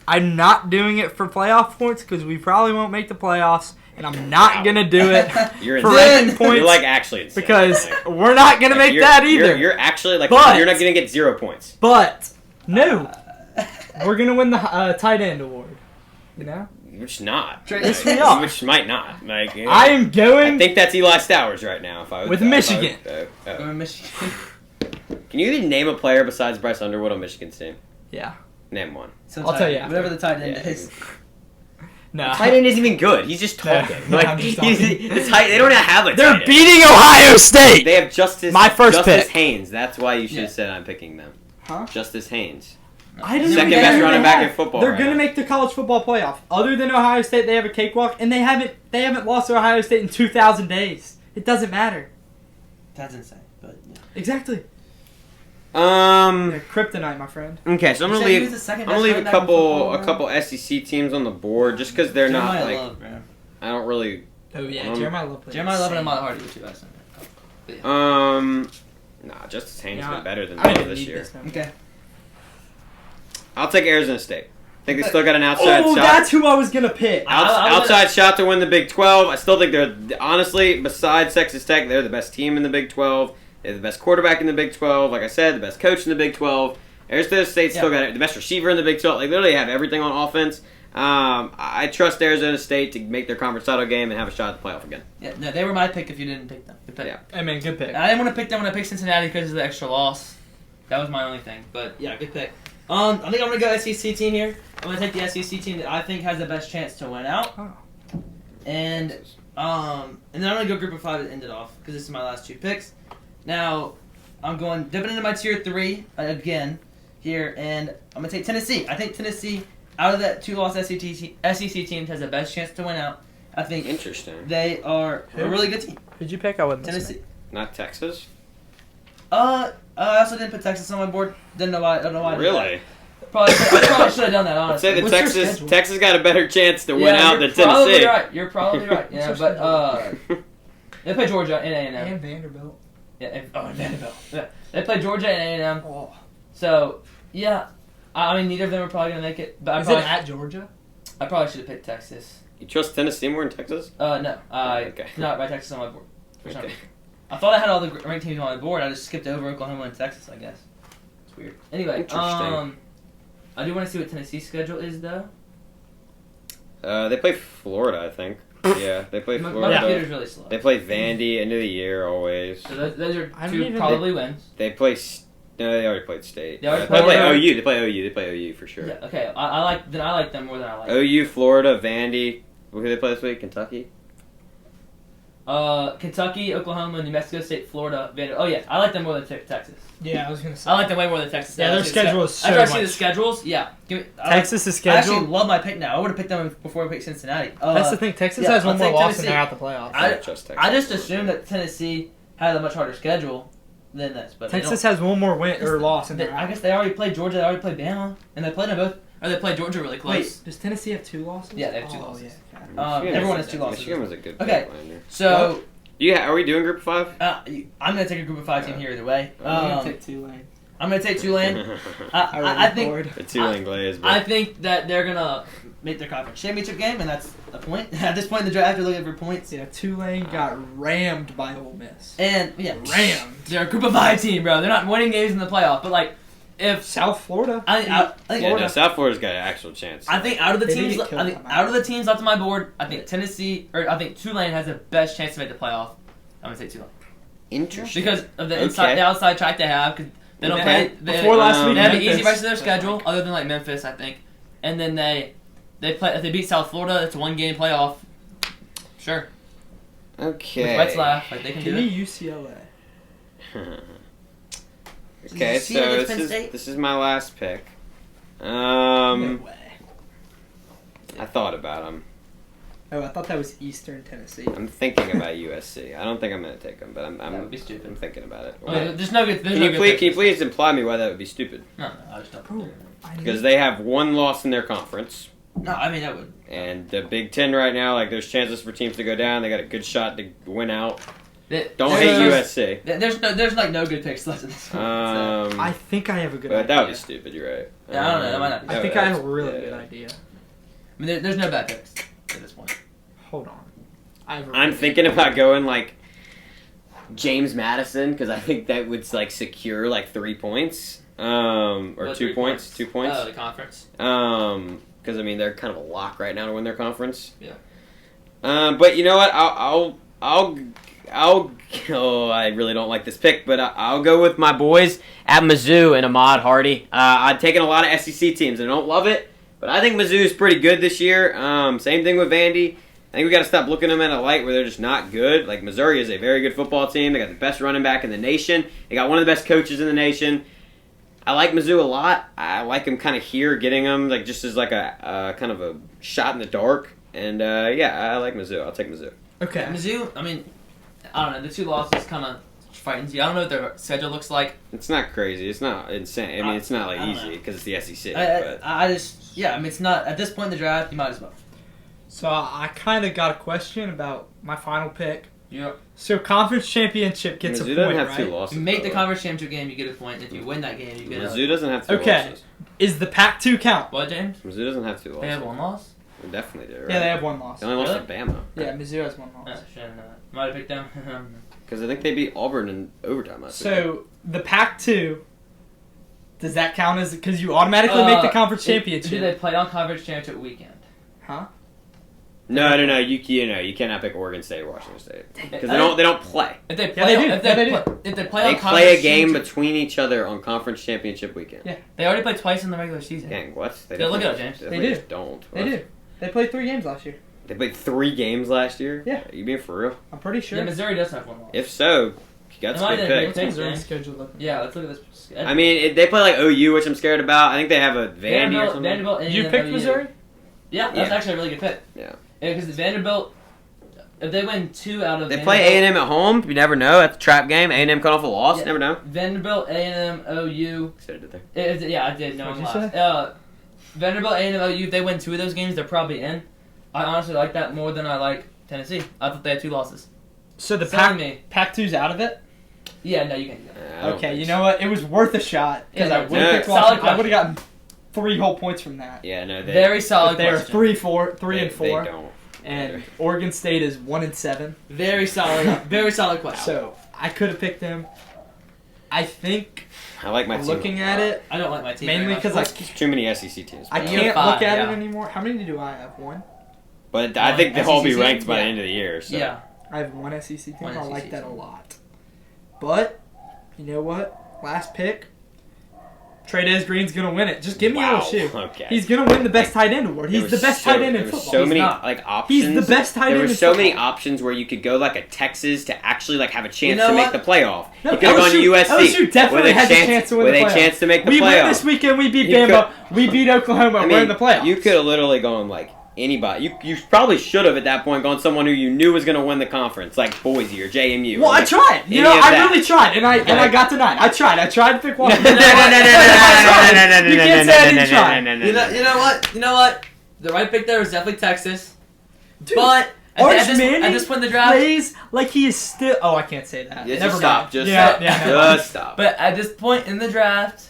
Speaker 3: I'm not doing it for playoff points because we probably won't make the playoffs, and I'm not gonna do it
Speaker 2: You're
Speaker 3: for
Speaker 2: insane.
Speaker 3: ranking points
Speaker 2: You're like actually insane.
Speaker 3: because
Speaker 2: Like,
Speaker 3: we're not gonna make
Speaker 2: you're-
Speaker 3: that either.
Speaker 2: You're actually like
Speaker 3: But-
Speaker 2: you're not gonna get 0 points.
Speaker 3: But no, we're gonna win the tight end award. You know,
Speaker 2: Which not.
Speaker 3: Yes, we are.
Speaker 2: Which might not. Like yeah.
Speaker 3: I am going.
Speaker 2: I think that's Eli Stowers right now. If I would,
Speaker 3: With
Speaker 2: if I would-
Speaker 3: Michigan.
Speaker 1: Going to Michigan.
Speaker 2: Can you even name a player besides Bryce Underwood on Michigan's team?
Speaker 3: Yeah.
Speaker 2: Name one.
Speaker 1: Some
Speaker 3: I'll
Speaker 1: tight
Speaker 3: tell you
Speaker 1: end.
Speaker 3: after.
Speaker 1: Whatever the tight end
Speaker 2: Yeah.
Speaker 1: is.
Speaker 3: No.
Speaker 2: Tight end isn't even good. He's just talking.
Speaker 3: No,
Speaker 2: like
Speaker 3: I'm just
Speaker 2: he's,
Speaker 3: talking.
Speaker 2: the tight, they don't have a
Speaker 3: They're
Speaker 2: tight end.
Speaker 3: beating Ohio State.
Speaker 2: They have Justice.
Speaker 3: My first
Speaker 2: Justice
Speaker 3: pick.
Speaker 2: Haynes. That's why you should have
Speaker 1: Yeah.
Speaker 2: said I'm picking them.
Speaker 3: Huh?
Speaker 2: Justice Haynes.
Speaker 3: I don't
Speaker 2: Second
Speaker 3: even
Speaker 2: best
Speaker 3: know who
Speaker 2: running
Speaker 3: they
Speaker 2: back
Speaker 3: have.
Speaker 2: in football
Speaker 3: They're
Speaker 2: right
Speaker 3: gonna
Speaker 2: now.
Speaker 3: make the college football playoff. Other than Ohio State, they have a cakewalk, and they haven't lost to Ohio State in 2,000 days. It doesn't matter.
Speaker 1: That's insane. But yeah.
Speaker 3: Exactly. Yeah,
Speaker 2: Okay,
Speaker 3: kryptonite, my friend.
Speaker 2: so I'm
Speaker 1: You
Speaker 2: gonna
Speaker 1: said he
Speaker 2: leave.
Speaker 1: was the second
Speaker 2: I'm gonna
Speaker 1: best
Speaker 2: leave
Speaker 1: running
Speaker 2: a
Speaker 1: back in football,
Speaker 2: couple
Speaker 1: bro.
Speaker 2: SEC teams on the board just because they're not
Speaker 1: Jeremiah
Speaker 2: like
Speaker 1: Love, bro.
Speaker 2: I don't really.
Speaker 3: Oh yeah,
Speaker 2: Um,
Speaker 3: Jeremiah Love played.
Speaker 1: Jeremiah Love and
Speaker 3: insane.
Speaker 1: Ahmad Hardy were two last time.
Speaker 2: Nah, Justice Haynes
Speaker 3: Yeah,
Speaker 2: been better than
Speaker 3: I
Speaker 2: Love
Speaker 3: didn't
Speaker 2: this
Speaker 3: need
Speaker 2: year.
Speaker 3: this number.
Speaker 1: Okay.
Speaker 2: I'll take Arizona State. I think they still got an outside shot.
Speaker 3: That's who I was gonna pick.
Speaker 2: Outside shot to win the Big 12. I still think they're, honestly, besides Texas Tech, they're the best team in the Big 12. They're the best quarterback in the Big 12. Like I said, the best coach in the Big 12. Arizona State still got the best receiver in the Big 12. They literally have everything on offense. I trust Arizona State to make their conference title game and have a shot at the playoff again.
Speaker 1: Yeah, no, they were my pick if you didn't pick them. Good pick.
Speaker 2: Yeah.
Speaker 3: I mean, good pick.
Speaker 1: I didn't want to pick them when I picked Cincinnati because of the extra loss. That was my only thing. But yeah, good pick. I think I'm gonna go SEC team here. I'm gonna take the SEC team that I think has the best chance to win out.
Speaker 3: Oh.
Speaker 1: And then I'm gonna go group of 5 to end it off because this is my last 2 picks. Now I'm going dipping into my tier 3 again here, and I'm gonna take Tennessee. I think Tennessee, out of that 2-loss SEC teams, has the best chance to win out. I think
Speaker 2: Interesting.
Speaker 1: they are a really good team.
Speaker 3: Who'd you pick? I wouldn't.
Speaker 1: Tennessee.
Speaker 2: Not Texas?
Speaker 1: I also didn't put Texas on my board. Didn't know why. I don't know why. I did
Speaker 2: Really?
Speaker 1: that. Probably should have done that.
Speaker 2: I'd
Speaker 1: Honestly.
Speaker 2: say that
Speaker 3: What's your schedule?
Speaker 2: Texas got a better chance to win out
Speaker 1: you're
Speaker 2: than Tennessee.
Speaker 1: You're probably right. Yeah,
Speaker 3: What's your
Speaker 1: but they play Georgia and A&M.
Speaker 3: And Vanderbilt.
Speaker 1: Yeah, and Vanderbilt. Yeah. They play Georgia and A&M.
Speaker 3: Oh.
Speaker 1: So yeah, I mean neither of them are probably gonna make it. But
Speaker 3: Is it at Georgia?
Speaker 1: I probably should have picked Texas.
Speaker 2: You trust Tennessee more than Texas?
Speaker 1: No, I
Speaker 2: Okay.
Speaker 1: not by Texas on my board. For some
Speaker 2: Okay.
Speaker 1: reason. I thought I had all the ranked teams on my board. I just skipped over Oklahoma and Texas. I guess it's weird. Anyway,
Speaker 2: Interesting.
Speaker 1: I do want to see what Tennessee's schedule is though.
Speaker 2: They play Florida, I think. Yeah, they play
Speaker 1: My
Speaker 2: Florida.
Speaker 1: computer's really slow.
Speaker 2: They play Vandy end of the year always.
Speaker 1: So those are
Speaker 3: I don't
Speaker 1: 2
Speaker 3: even-
Speaker 1: probably wins.
Speaker 2: They play. No, they already played State.
Speaker 1: They already
Speaker 2: They play
Speaker 1: played-
Speaker 2: OU. They play OU. They play OU for sure.
Speaker 1: Yeah, okay, I like them more than I like.
Speaker 2: OU, Florida, Vandy. Who they play this week? Kentucky.
Speaker 1: Kentucky, Oklahoma, New Mexico State, Florida, Vanderbilt. Oh yeah, I like them more than Texas.
Speaker 3: Yeah, I was gonna say.
Speaker 1: I like them way more than Texas.
Speaker 3: Yeah, their
Speaker 1: After
Speaker 3: schedule is so
Speaker 1: After I see the
Speaker 3: much-
Speaker 1: schedules, yeah.
Speaker 3: Texas'
Speaker 1: I actually
Speaker 3: schedule.
Speaker 1: love my pick now. I would have picked them before I picked Cincinnati.
Speaker 3: That's the thing. Texas
Speaker 1: yeah,
Speaker 3: has one
Speaker 1: I'll
Speaker 3: more
Speaker 1: take
Speaker 3: loss
Speaker 1: Tennessee.
Speaker 3: and they're out the playoffs.
Speaker 2: I don't trust Texas.
Speaker 1: I just assumed that Tennessee had a much harder schedule than this, but they
Speaker 3: Texas
Speaker 1: don't.
Speaker 3: has one more win or loss and
Speaker 1: They-
Speaker 3: they're
Speaker 1: I
Speaker 3: out.
Speaker 1: guess they already played Georgia. They already played Bama, and they played them both. Or they played Georgia really close.
Speaker 3: Wait, does Tennessee have 2 losses?
Speaker 1: Yeah, they have 2
Speaker 3: Oh,
Speaker 1: losses.
Speaker 3: yeah.
Speaker 2: Michigan
Speaker 1: everyone
Speaker 2: is-
Speaker 1: has 2 losses.
Speaker 2: Michigan was a good
Speaker 1: Okay.
Speaker 2: pick.
Speaker 1: So
Speaker 2: Are we doing Group of 5?
Speaker 1: I'm gonna take a group of 5 team here either way.
Speaker 3: I'm gonna take Tulane.
Speaker 1: I'm gonna take Tulane.
Speaker 3: I
Speaker 1: I think
Speaker 2: The Tulane Glaze.
Speaker 1: I think that they're gonna make their conference championship game, and that's a point. At this point in the draft, they're looking for points.
Speaker 3: Yeah, Tulane got rammed by Ole Miss.
Speaker 1: And yeah,
Speaker 3: Rammed.
Speaker 1: they're a group of 5 team, bro. They're not winning games in the playoff, but like if
Speaker 3: South Florida.
Speaker 1: I think
Speaker 2: Yeah,
Speaker 3: Florida.
Speaker 2: no, South Florida's got an actual chance.
Speaker 1: out of the
Speaker 3: They did
Speaker 1: teams,
Speaker 3: get killed
Speaker 1: I think
Speaker 3: by
Speaker 1: out of the teams left on my board, I think Tennessee or I think Tulane has the best chance to make the playoff. I'm gonna say Tulane
Speaker 2: Interesting.
Speaker 1: because of the
Speaker 2: Okay.
Speaker 1: the outside track they have. Because they don't play.
Speaker 3: Before last week,
Speaker 1: They have an
Speaker 3: Memphis.
Speaker 1: easy rest of their schedule, other than like Memphis, I think. And then they play if they beat South Florida, it's a 1-game playoff. Sure.
Speaker 2: Okay.
Speaker 1: With Retzlaff, like they can
Speaker 3: Give
Speaker 1: do
Speaker 3: me
Speaker 1: it.
Speaker 3: UCLA.
Speaker 2: Okay,
Speaker 1: You see it
Speaker 2: so
Speaker 1: against Penn State?
Speaker 2: this is my last pick.
Speaker 3: No way.
Speaker 2: I thought about them.
Speaker 3: Oh, I thought that was Eastern Tennessee.
Speaker 2: I'm thinking about USC. I don't think I'm going to take them, but
Speaker 1: That would be stupid.
Speaker 2: I'm thinking about it.
Speaker 1: I mean, there's no good. There's
Speaker 2: Can
Speaker 1: no
Speaker 2: you
Speaker 1: good
Speaker 2: please
Speaker 1: picks.
Speaker 2: imply me why that would be stupid?
Speaker 1: No, I just don't.
Speaker 3: Bro, I
Speaker 2: Because
Speaker 3: need-
Speaker 2: they have 1 loss in their conference,
Speaker 1: No, I mean that would.
Speaker 2: and the Big Ten right now, like there's chances for teams to go down. They got a good shot to win out. Don't hate USC.
Speaker 1: There's like no good picks left in this one.
Speaker 3: I think I have a good
Speaker 2: But
Speaker 3: idea.
Speaker 2: that would be stupid. You're right.
Speaker 1: Yeah, I don't know, that might not be.
Speaker 3: I think I have a really good idea.
Speaker 1: I mean, there's no bad picks at this point.
Speaker 3: Hold on. I have a
Speaker 2: I'm
Speaker 3: really
Speaker 2: thinking
Speaker 3: good
Speaker 2: about going like James Madison because I think that would like secure like 3 points, or
Speaker 1: What,
Speaker 2: 2
Speaker 1: 3
Speaker 2: points, 2 points.
Speaker 1: Oh, the conference.
Speaker 2: Because I mean they're kind of a lock right now to win their conference.
Speaker 1: Yeah.
Speaker 2: But you know what? Oh, I really don't like this pick, but I'll go with my boys at Mizzou and Ahmad Hardy. I've taken a lot of SEC teams and I don't love it, but I think Mizzou is pretty good this year. Same thing with Vandy. I think we got to stop looking at them in a light where they're just not good. Like Missouri is a very good football team. They got the best running back in the nation. They got one of the best coaches in the nation. I like Mizzou a lot. I like them kind of here, getting them like just as like a kind of a shot in the dark. And yeah, I like Mizzou. I'll take Mizzou.
Speaker 3: Okay.
Speaker 1: Mizzou, I mean, I don't know. The 2 losses kind of frightens you. I don't know what their schedule looks like.
Speaker 2: It's not crazy. It's not insane. I mean, it's not like
Speaker 1: I don't
Speaker 2: easy
Speaker 1: know.
Speaker 2: because it's the SEC.
Speaker 1: I just, yeah, I mean, it's not, at this point in the draft, you might as well.
Speaker 3: So I kind of got a question about my final pick.
Speaker 1: Yep.
Speaker 3: So conference championship gets
Speaker 2: Mizzou
Speaker 3: a
Speaker 2: doesn't
Speaker 3: point,
Speaker 2: have
Speaker 3: right?
Speaker 2: two losses.
Speaker 1: You make the
Speaker 2: by way.
Speaker 1: conference championship game, you get a point. If you win that game, you get
Speaker 2: Mizzou doesn't have two
Speaker 3: Okay.
Speaker 2: losses.
Speaker 3: Is the Pac-2 count?
Speaker 1: What, James?
Speaker 2: Mizzou doesn't have two losses.
Speaker 1: They have one loss?
Speaker 2: They definitely do, right?
Speaker 3: Yeah, they have one loss.
Speaker 2: They only lost to Bama.
Speaker 3: Yeah, Mizzou has one
Speaker 1: Oh,
Speaker 3: loss.
Speaker 1: shit, might have picked them.
Speaker 2: Because I think they beat Auburn in overtime.
Speaker 3: So the Pac-2, does that count as because you automatically make the conference
Speaker 1: Do
Speaker 3: championship?
Speaker 1: they play on conference championship weekend?
Speaker 3: Huh?
Speaker 2: No. You cannot pick Oregon State or Washington State because they don't play.
Speaker 1: If they
Speaker 3: Yeah,
Speaker 1: play,
Speaker 3: they do.
Speaker 1: If they,
Speaker 3: Yeah, they
Speaker 1: play, if they play
Speaker 2: They
Speaker 1: on
Speaker 2: play
Speaker 1: conference
Speaker 2: a game
Speaker 1: championship-
Speaker 2: between each other on conference championship weekend.
Speaker 3: Yeah.
Speaker 1: They already played twice in the regular season.
Speaker 2: Dang, what? They
Speaker 1: Yeah, look
Speaker 2: definitely-
Speaker 1: it up, James.
Speaker 2: definitely
Speaker 3: They do.
Speaker 2: just don't.
Speaker 3: They
Speaker 2: What?
Speaker 3: do. They played 3 games last year.
Speaker 2: They played 3 games last year?
Speaker 3: Yeah.
Speaker 2: Are you being for real?
Speaker 3: I'm pretty sure.
Speaker 1: Yeah, Missouri does have one loss.
Speaker 2: If so, you got
Speaker 1: Am
Speaker 2: some
Speaker 1: I
Speaker 2: good
Speaker 1: the-
Speaker 2: picks.
Speaker 3: What's
Speaker 1: Thanks,
Speaker 3: Missouri's
Speaker 1: James.
Speaker 3: schedule looking?
Speaker 1: Yeah, let's look at this.
Speaker 2: I mean, they play like OU, which I'm scared about. I think they have a Vandy or something.
Speaker 1: Vanderbilt, and
Speaker 3: You picked
Speaker 1: OU.
Speaker 3: Missouri?
Speaker 1: Yeah, that's
Speaker 2: Yeah.
Speaker 1: actually a really good pick.
Speaker 2: Yeah.
Speaker 1: Because Vanderbilt, if they win 2 out of
Speaker 2: They play A&M at home. You never know. That's a trap game. A&M cut off a loss.
Speaker 1: Yeah.
Speaker 2: Never know.
Speaker 1: Vanderbilt, A&M, OU.
Speaker 2: Said it there.
Speaker 1: Yeah, I did. No one
Speaker 3: What'd you
Speaker 1: laughed. Vanderbilt, A&M, OU. If they win 2 of those games, they're probably in. I honestly like that more than I like Tennessee. I thought they had 2 losses.
Speaker 3: So the
Speaker 1: Selling me.
Speaker 3: Pac-2's out of it?
Speaker 1: Yeah, no, you can't do that.
Speaker 2: I don't
Speaker 3: Okay,
Speaker 2: think
Speaker 3: you
Speaker 2: so.
Speaker 3: know what? It was worth a shot because
Speaker 1: Yeah,
Speaker 3: I would
Speaker 2: yeah.
Speaker 3: have picked
Speaker 1: Solid
Speaker 3: Washington. I
Speaker 1: question.
Speaker 3: would have gotten 3 whole points from that.
Speaker 2: Yeah, no. They,
Speaker 1: Very solid
Speaker 3: But they are
Speaker 1: question.
Speaker 3: 3 and
Speaker 2: they
Speaker 3: 4,
Speaker 2: don't.
Speaker 3: and Oregon State is 1 and 7.
Speaker 1: Very solid. Very solid question.
Speaker 3: So I could have picked them. I think
Speaker 2: I like my team.
Speaker 3: looking at it
Speaker 1: I don't like my team.
Speaker 3: mainly
Speaker 1: very much.
Speaker 3: because
Speaker 2: There's too many SEC teams.
Speaker 3: I
Speaker 2: bro.
Speaker 1: Year
Speaker 3: can't
Speaker 1: 5,
Speaker 3: look at
Speaker 1: yeah.
Speaker 3: it anymore. How many do I have? 1.
Speaker 2: But I think they'll all be
Speaker 1: SEC?
Speaker 2: ranked by the
Speaker 3: Yeah.
Speaker 2: end of the year. So.
Speaker 1: Yeah.
Speaker 3: I have 1 SEC team.
Speaker 1: One
Speaker 3: I like
Speaker 1: SEC
Speaker 3: that a
Speaker 1: team.
Speaker 3: lot. But you know what? Last pick. Trey Green's gonna win it. Just give me
Speaker 2: Wow.
Speaker 3: LSU.
Speaker 2: Okay.
Speaker 3: He's gonna win the best tight end award.
Speaker 2: There
Speaker 3: He's
Speaker 2: was
Speaker 3: the best
Speaker 2: so-
Speaker 3: tight end in
Speaker 2: there was
Speaker 3: football.
Speaker 2: So
Speaker 1: He's
Speaker 2: many
Speaker 1: not.
Speaker 2: like options.
Speaker 3: He's the best tight end
Speaker 2: There
Speaker 3: in
Speaker 2: were so
Speaker 3: football.
Speaker 2: many options where you could go like a Texas to actually like have a chance
Speaker 1: You know
Speaker 2: to make
Speaker 1: what?
Speaker 2: the playoff.
Speaker 3: No,
Speaker 2: you could have gone to USC.
Speaker 3: LSU definitely
Speaker 2: with
Speaker 3: has a chance to win
Speaker 2: with
Speaker 3: the
Speaker 2: a
Speaker 3: playoff.
Speaker 2: chance to make the
Speaker 3: We
Speaker 2: playoff.
Speaker 3: win this weekend. We beat
Speaker 2: You
Speaker 3: Bama. We beat Oklahoma.
Speaker 2: I
Speaker 3: We're
Speaker 2: mean,
Speaker 3: in the playoffs.
Speaker 2: you could have literally gone like anybody. You probably should have at that point gone someone who you knew was going to win the conference, like Boise or JMU.
Speaker 3: Well,
Speaker 2: or
Speaker 3: I
Speaker 2: like
Speaker 3: tried. You know,
Speaker 2: any of
Speaker 3: I
Speaker 2: that.
Speaker 3: really tried, and I got denied. I tried to pick
Speaker 2: No,
Speaker 3: one.
Speaker 2: no, no, no, no, no, no, no, no,
Speaker 3: You
Speaker 2: no,
Speaker 3: can't
Speaker 2: no,
Speaker 3: say I
Speaker 2: no,
Speaker 3: didn't
Speaker 2: no,
Speaker 3: try.
Speaker 2: no, no,
Speaker 1: You
Speaker 2: no,
Speaker 1: know what? You know what? The right pick there was definitely Texas.
Speaker 3: Dude,
Speaker 1: But
Speaker 3: Arch
Speaker 1: at
Speaker 3: Manning
Speaker 1: this point in the draft,
Speaker 3: plays like he is still. Oh, I can't say that.
Speaker 2: Just
Speaker 3: Never
Speaker 2: stop.
Speaker 3: mind.
Speaker 2: Just
Speaker 3: yeah,
Speaker 2: stop.
Speaker 3: yeah, never mind.
Speaker 2: Just stop.
Speaker 1: but at this point in the draft,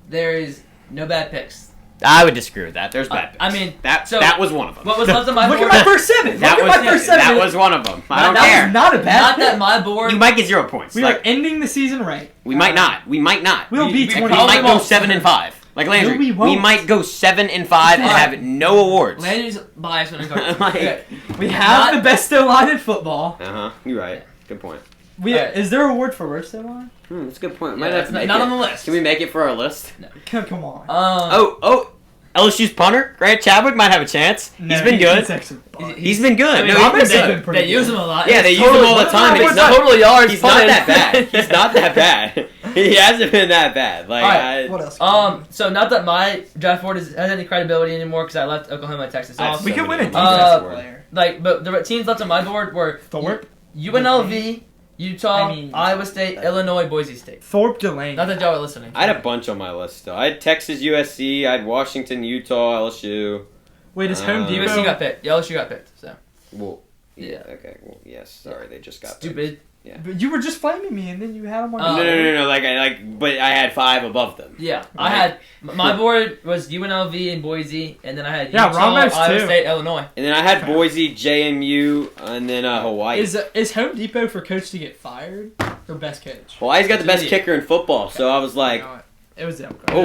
Speaker 1: there is no bad picks.
Speaker 2: I would disagree with that. There's bad picks.
Speaker 1: I mean,
Speaker 2: that
Speaker 1: so-
Speaker 2: was one of them.
Speaker 1: What was left on my
Speaker 3: Look
Speaker 1: board?
Speaker 3: at my first 7.
Speaker 2: That
Speaker 3: Look
Speaker 2: was
Speaker 3: at my first 7.
Speaker 2: that was one of them. I don't
Speaker 3: that
Speaker 2: care.
Speaker 3: was not a bad
Speaker 1: Not
Speaker 3: pick.
Speaker 1: that my board.
Speaker 2: You might get 0 points.
Speaker 3: We
Speaker 2: Like,
Speaker 3: are ending the season right.
Speaker 2: we might not. We might not.
Speaker 3: We'll
Speaker 1: We-
Speaker 3: be
Speaker 1: we
Speaker 3: 20.
Speaker 2: We
Speaker 1: probably
Speaker 2: might go
Speaker 1: won't.
Speaker 2: 7-5. Like Landry,
Speaker 3: we won't.
Speaker 2: might go 7-5 and
Speaker 1: Alright.
Speaker 2: have no awards.
Speaker 1: Landry's biased when it comes.
Speaker 2: Like-
Speaker 1: Okay.
Speaker 3: We have
Speaker 1: Not-
Speaker 3: the best O-line in football.
Speaker 2: You're right. Good point.
Speaker 1: Alright.
Speaker 3: Is there a award for worst O-line?
Speaker 2: That's a good point.
Speaker 1: Yeah,
Speaker 2: Might have
Speaker 1: it's
Speaker 2: to make
Speaker 1: not
Speaker 2: it.
Speaker 1: on the list.
Speaker 2: Can we make it for our list?
Speaker 3: Come on.
Speaker 2: LSU's punter Grant Chadwick might have a chance.
Speaker 3: No,
Speaker 2: he's been good.
Speaker 3: actually fun.
Speaker 2: He's been good.
Speaker 1: I mean,
Speaker 2: No, he's
Speaker 3: Roberts
Speaker 2: been
Speaker 3: has
Speaker 2: good.
Speaker 3: been pretty
Speaker 1: They use
Speaker 3: good.
Speaker 1: him a lot.
Speaker 2: Yeah, they
Speaker 1: It's
Speaker 2: use him
Speaker 1: totally-
Speaker 2: all the time, and
Speaker 1: It's
Speaker 2: he's not-
Speaker 1: total yards.
Speaker 2: He's not
Speaker 1: punted.
Speaker 2: that bad. He's not that bad. He hasn't been that bad. Like,
Speaker 1: Alright,
Speaker 3: What else?
Speaker 1: So not that my draft board has any credibility anymore because I left Oklahoma and Texas
Speaker 2: I have
Speaker 1: off.
Speaker 3: we
Speaker 2: so
Speaker 3: can win a
Speaker 2: many
Speaker 3: defensive
Speaker 1: Uh,
Speaker 3: player.
Speaker 1: Like, but the teams left on my board were
Speaker 3: Thorpe?
Speaker 1: UNLV, Utah,
Speaker 3: I mean-
Speaker 1: Iowa State, Illinois, Boise State.
Speaker 3: Thorpe Delaney.
Speaker 1: Not that y'all were listening.
Speaker 2: I had a bunch on my list still. I had Texas, USC. I had Washington, Utah, LSU.
Speaker 3: Wait, is Home Depot?
Speaker 1: USC got picked. LSU got picked. So
Speaker 2: Well,
Speaker 1: Yeah.
Speaker 2: Okay. Well, yes. Sorry, they just got
Speaker 1: stupid.
Speaker 3: But you were just flaming me, and then you had him on.
Speaker 2: No. But I had 5 above them.
Speaker 1: Yeah, I had my board was UNLV and Boise, and then I had
Speaker 3: Yeah,
Speaker 1: Utah,
Speaker 3: Ramos
Speaker 1: Iowa
Speaker 3: too.
Speaker 1: State, Illinois.
Speaker 2: And then I had Boise, JMU, and then Hawaii.
Speaker 3: Is Home Depot for coach to get fired or best coach?
Speaker 2: Hawaii's got the best
Speaker 1: Idiot.
Speaker 2: kicker in football, so I was like,
Speaker 3: No, it was them.
Speaker 2: oh,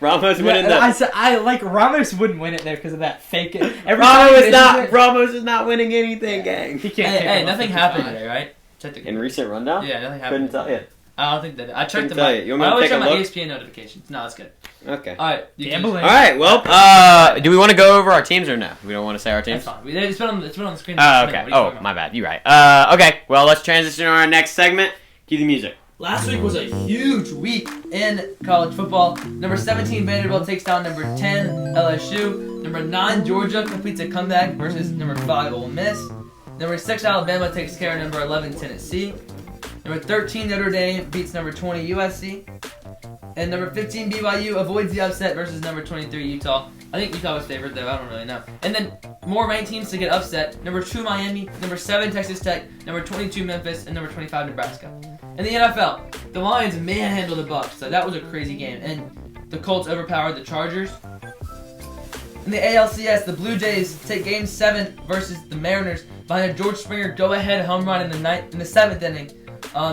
Speaker 2: Ramos winning
Speaker 3: I
Speaker 2: the.
Speaker 3: said Ramos wouldn't win it there because of that fake.
Speaker 2: Ramos is not winning anything, gang.
Speaker 3: He can't.
Speaker 1: Hey,
Speaker 3: kick
Speaker 1: hey,
Speaker 3: him
Speaker 1: nothing
Speaker 3: off
Speaker 1: happened
Speaker 3: 55.
Speaker 1: today, right? Check the
Speaker 2: In recent rundown?
Speaker 1: Yeah, nothing
Speaker 2: Couldn't
Speaker 1: happened.
Speaker 2: tell you.
Speaker 1: I don't think that. I checked
Speaker 2: Couldn't
Speaker 1: the.
Speaker 2: tell you. You want me
Speaker 1: I
Speaker 2: to
Speaker 1: always
Speaker 2: take
Speaker 1: check
Speaker 2: a
Speaker 1: my
Speaker 2: look?
Speaker 1: ESPN notifications. No, it's good.
Speaker 2: Okay.
Speaker 1: All right, you can-
Speaker 3: Gambling.
Speaker 2: All right. Well, do we want to go over our teams or no? We don't want to say our
Speaker 1: That's
Speaker 2: teams.
Speaker 1: fine. It's been on the screen.
Speaker 2: Oh,
Speaker 1: What
Speaker 2: okay.
Speaker 1: are you
Speaker 2: Oh,
Speaker 1: talking about?
Speaker 2: my bad. You're right. Okay. Well, let's transition to our next segment. Cue the music.
Speaker 1: Last week was a huge week in college football. Number 17 Vanderbilt takes down number 10 LSU. Number 9 Georgia completes a comeback versus number 5 Ole Miss. Number 6 Alabama takes care of number 11 Tennessee. Number 13 Notre Dame beats number 20 USC. And number 15 BYU avoids the upset versus number 23 Utah. I think Utah was favored though. I don't really know. And then more ranked teams to get upset. Number 2, Miami. Number 7, Texas Tech. Number 22, Memphis. And number 25, Nebraska. In the NFL, the Lions manhandled the Bucs, so that was a crazy game. And the Colts overpowered the Chargers. In the ALCS, the Blue Jays take Game 7 versus the Mariners behind a George Springer go-ahead home run in the 7th inning.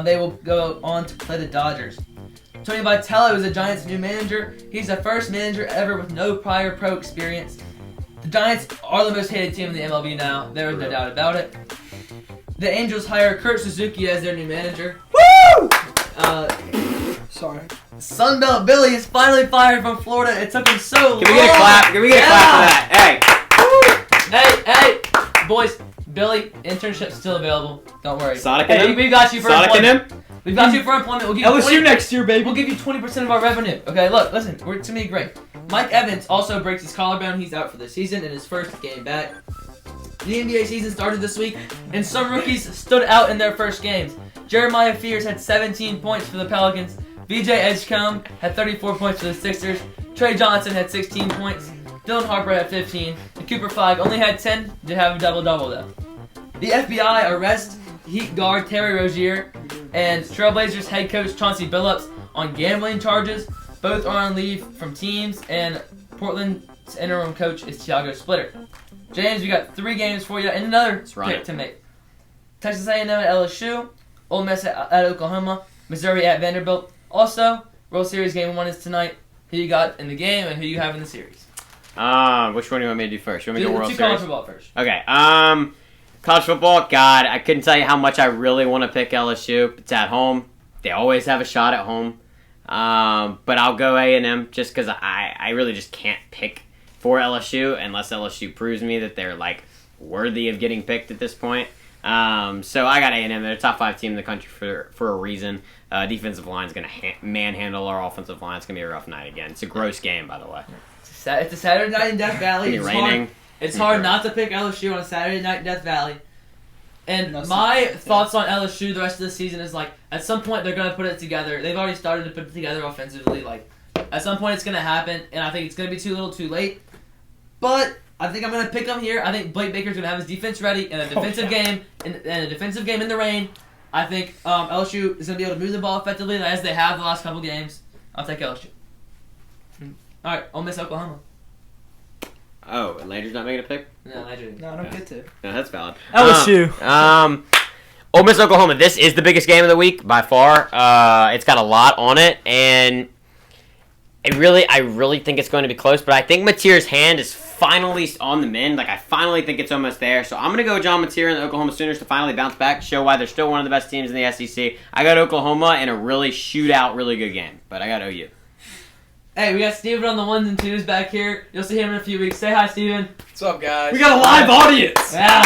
Speaker 1: They will go on to play the Dodgers. Tony Vitello is the Giants' new manager. He's the first manager ever with no prior pro experience. The Giants are the most hated team in the MLB now. There is no doubt about it. The Angels hire Kurt Suzuki as their new manager.
Speaker 3: Woo!
Speaker 1: Sorry. Sunbelt Billy is finally fired from Florida. It took him so long.
Speaker 2: Can we get a clap? Can we get a clap for that?
Speaker 1: Hey, boys. Billy, internship's still available. Don't worry.
Speaker 2: Sonic
Speaker 1: hey,
Speaker 2: and him?
Speaker 1: we got you for
Speaker 2: Sonic and
Speaker 1: employment.
Speaker 2: him?
Speaker 1: We've got you for employment. We'll give you
Speaker 3: LSU next year, baby.
Speaker 1: We'll give you 20% of our revenue. Okay, look, listen. It's going to be great. Mike Evans also breaks his collarbone. He's out for the season in his first game back. The NBA season started this week, and some rookies stood out in their first games. Jeremiah Fears had 17 points for the Pelicans. VJ Edgecombe had 34 points for the Sixers. Trey Johnson had 16 points. Dylan Harper had 15. And Cooper Flagg only had 10 to have a double-double, though. The FBI arrests Heat guard Terry Rozier and Trailblazers head coach Chauncey Billups on gambling charges. Both are on leave from teams, and Portland's interim coach is Thiago Splitter. James, we got 3 games for you and another pick to make. Texas A&M at LSU, Ole Miss at Oklahoma, Missouri at Vanderbilt. Also, World Series Game 1 is tonight. Who you got in the game and who you have in the series?
Speaker 2: Which one do you want me to do first? You want me to go World Series?
Speaker 1: College football first.
Speaker 2: Okay. College football, God, I couldn't tell you how much I really want to pick LSU. It's at home. They always have a shot at home. But I'll go A&M just because I really just can't pick for LSU unless LSU proves me that they're, like, worthy of getting picked at this point. So I got A&M. They're a top 5 team in the country for a reason. Defensive line's going to manhandle our offensive line. It's going to be a rough night again. It's a gross game, by the way.
Speaker 1: It's a Saturday night in Death Valley.
Speaker 2: It's raining.
Speaker 1: It's hard not to pick LSU on a Saturday night in Death Valley. And my thoughts on LSU the rest of the season is, like, at some point they're going to put it together. They've already started to put it together offensively. Like, at some point it's going to happen, and I think it's going to be too little too late. But I think I'm going to pick them here. I think Blake Baker's going to have his defense ready in a defensive game, and a defensive game in the rain. I think LSU is going to be able to move the ball effectively as they have the last couple games. I'll take LSU. All right, Ole Miss, Oklahoma.
Speaker 2: Oh, and Landry's not making a pick?
Speaker 1: No, Landry.
Speaker 3: No, I don't get to.
Speaker 2: No, that's valid.
Speaker 3: LSU.
Speaker 2: Ole Miss, Oklahoma. This is the biggest game of the week by far. It's got a lot on it, and I really think it's going to be close. But I think Mateer's hand is finally on the mend. Like, I finally think it's almost there. So I'm going to go John Mateer and the Oklahoma Sooners to finally bounce back, show why they're still one of the best teams in the SEC. I got Oklahoma in a really shootout, really good game. But I got OU.
Speaker 1: Hey, we got Steven on the 1s and 2s back here. You'll see him in a few weeks. Say hi, Steven.
Speaker 4: What's up, guys?
Speaker 3: We got a live audience.
Speaker 1: Yeah.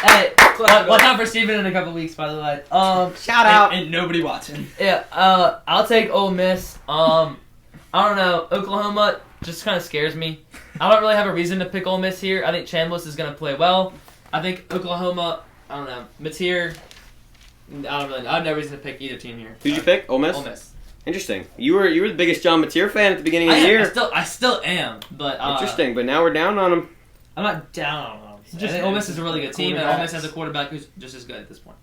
Speaker 1: Hey, watch out for Steven in a couple weeks, by the way.
Speaker 2: Shout out.
Speaker 3: And nobody watching.
Speaker 1: Yeah, I'll take Ole Miss. I don't know. Oklahoma just kind of scares me. I don't really have a reason to pick Ole Miss here. I think Chambliss is going to play well. I think Oklahoma, I don't know. Mateer, I have no reason to pick either team here.
Speaker 2: Who'd you pick? Ole Miss?
Speaker 1: Ole Miss.
Speaker 2: Interesting. You were the biggest John Mateer fan at the beginning of the year.
Speaker 1: I still am, but
Speaker 2: Interesting, but now we're down on him.
Speaker 1: I'm not down on them. I think Ole Miss is a really good team, and Ole Miss has a quarterback who's just as good at this point.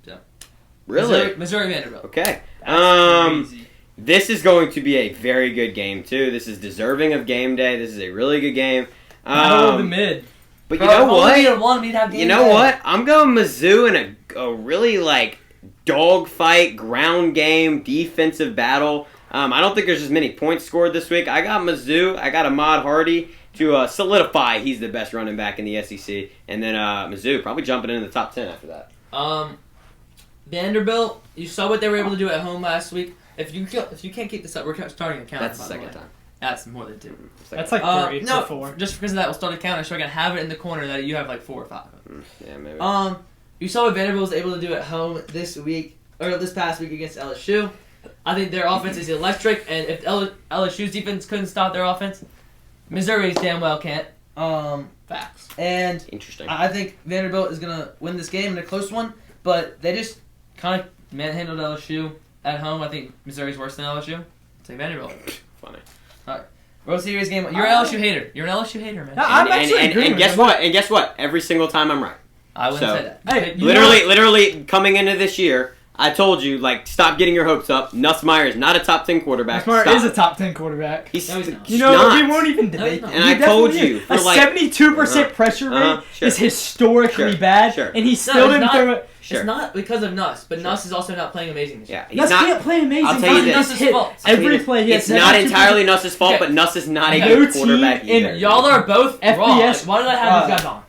Speaker 1: So,
Speaker 2: Really?
Speaker 1: Missouri Vanderbilt.
Speaker 2: Okay.
Speaker 3: That's crazy.
Speaker 2: This is going to be a very good game too. This is deserving of game day. This is a really good game.
Speaker 3: Battle of the mid.
Speaker 2: But you know what?
Speaker 1: You know
Speaker 2: what? I'm going Mizzou in a really like dogfight, ground game, defensive battle. I don't think there's as many points scored this week. I got Mizzou. I got Ahmad Hardy to solidify he's the best running back in the SEC. And then Mizzou probably jumping into the top 10 after that.
Speaker 1: Vanderbilt, you saw what they were able to do at home last week. If you can't keep this up, we're starting a count.
Speaker 2: That's the second time.
Speaker 1: That's more than 2.
Speaker 3: That's like 3
Speaker 1: no,
Speaker 3: or 4.
Speaker 1: just because of that, we'll start a counter so I can have it in the corner that you have like 4 or 5.
Speaker 2: Yeah, maybe.
Speaker 1: You saw what Vanderbilt was able to do at home this past week against LSU. I think their offense is electric, and if LSU's defense couldn't stop their offense, Missouri's damn well can't.
Speaker 3: Facts.
Speaker 1: And
Speaker 2: Interesting.
Speaker 1: I think Vanderbilt is gonna win this game in a close one, but they just kind of manhandled LSU at home. I think Missouri's worse than LSU. Take Vanderbilt.
Speaker 2: Funny.
Speaker 1: All right. World Series game. You're an LSU hater. You're an LSU hater, man.
Speaker 3: No, I'm actually agreeing
Speaker 2: and
Speaker 3: with
Speaker 2: guess
Speaker 3: you.
Speaker 2: what? And guess what? Every single time I'm right.
Speaker 1: I wouldn't
Speaker 2: So,
Speaker 1: say that.
Speaker 3: Hey, you
Speaker 2: Literally coming into this year, I told you, like, stop getting your hopes up. Nussmeier is not a top 10 quarterback.
Speaker 3: Nussmeier
Speaker 2: Stop.
Speaker 3: is a top 10 quarterback.
Speaker 2: He's
Speaker 1: No, he's not.
Speaker 3: You know,
Speaker 2: not.
Speaker 3: we won't even
Speaker 1: No,
Speaker 3: debate
Speaker 1: he's
Speaker 3: that.
Speaker 1: not.
Speaker 2: And
Speaker 3: He
Speaker 2: I told
Speaker 3: definitely
Speaker 2: you,
Speaker 3: is.
Speaker 2: for
Speaker 3: A
Speaker 2: like-
Speaker 3: 72% pressure rate
Speaker 2: sure.
Speaker 3: is historically
Speaker 2: Sure.
Speaker 3: bad,
Speaker 2: Sure.
Speaker 3: and he
Speaker 1: No,
Speaker 3: still
Speaker 1: it's
Speaker 3: didn't
Speaker 1: not.
Speaker 3: throw it.
Speaker 2: Sure.
Speaker 1: It's not because of Nuss, but Nuss is also not playing amazing this year.
Speaker 2: Yeah, he's
Speaker 3: Nuss
Speaker 2: not.
Speaker 3: can't play amazing.
Speaker 2: I'll tell you
Speaker 3: He's
Speaker 2: this.
Speaker 3: hit
Speaker 1: Fault.
Speaker 3: every play. He
Speaker 2: It's
Speaker 3: has
Speaker 2: not
Speaker 3: 72%.
Speaker 2: entirely Nuss's fault,
Speaker 3: Okay.
Speaker 2: but Nuss is not a
Speaker 1: Okay.
Speaker 2: good
Speaker 3: No
Speaker 2: quarterback
Speaker 3: team in
Speaker 2: either.
Speaker 1: Y'all are both
Speaker 3: FBS,
Speaker 1: wrong. Like, why did I have these guys on?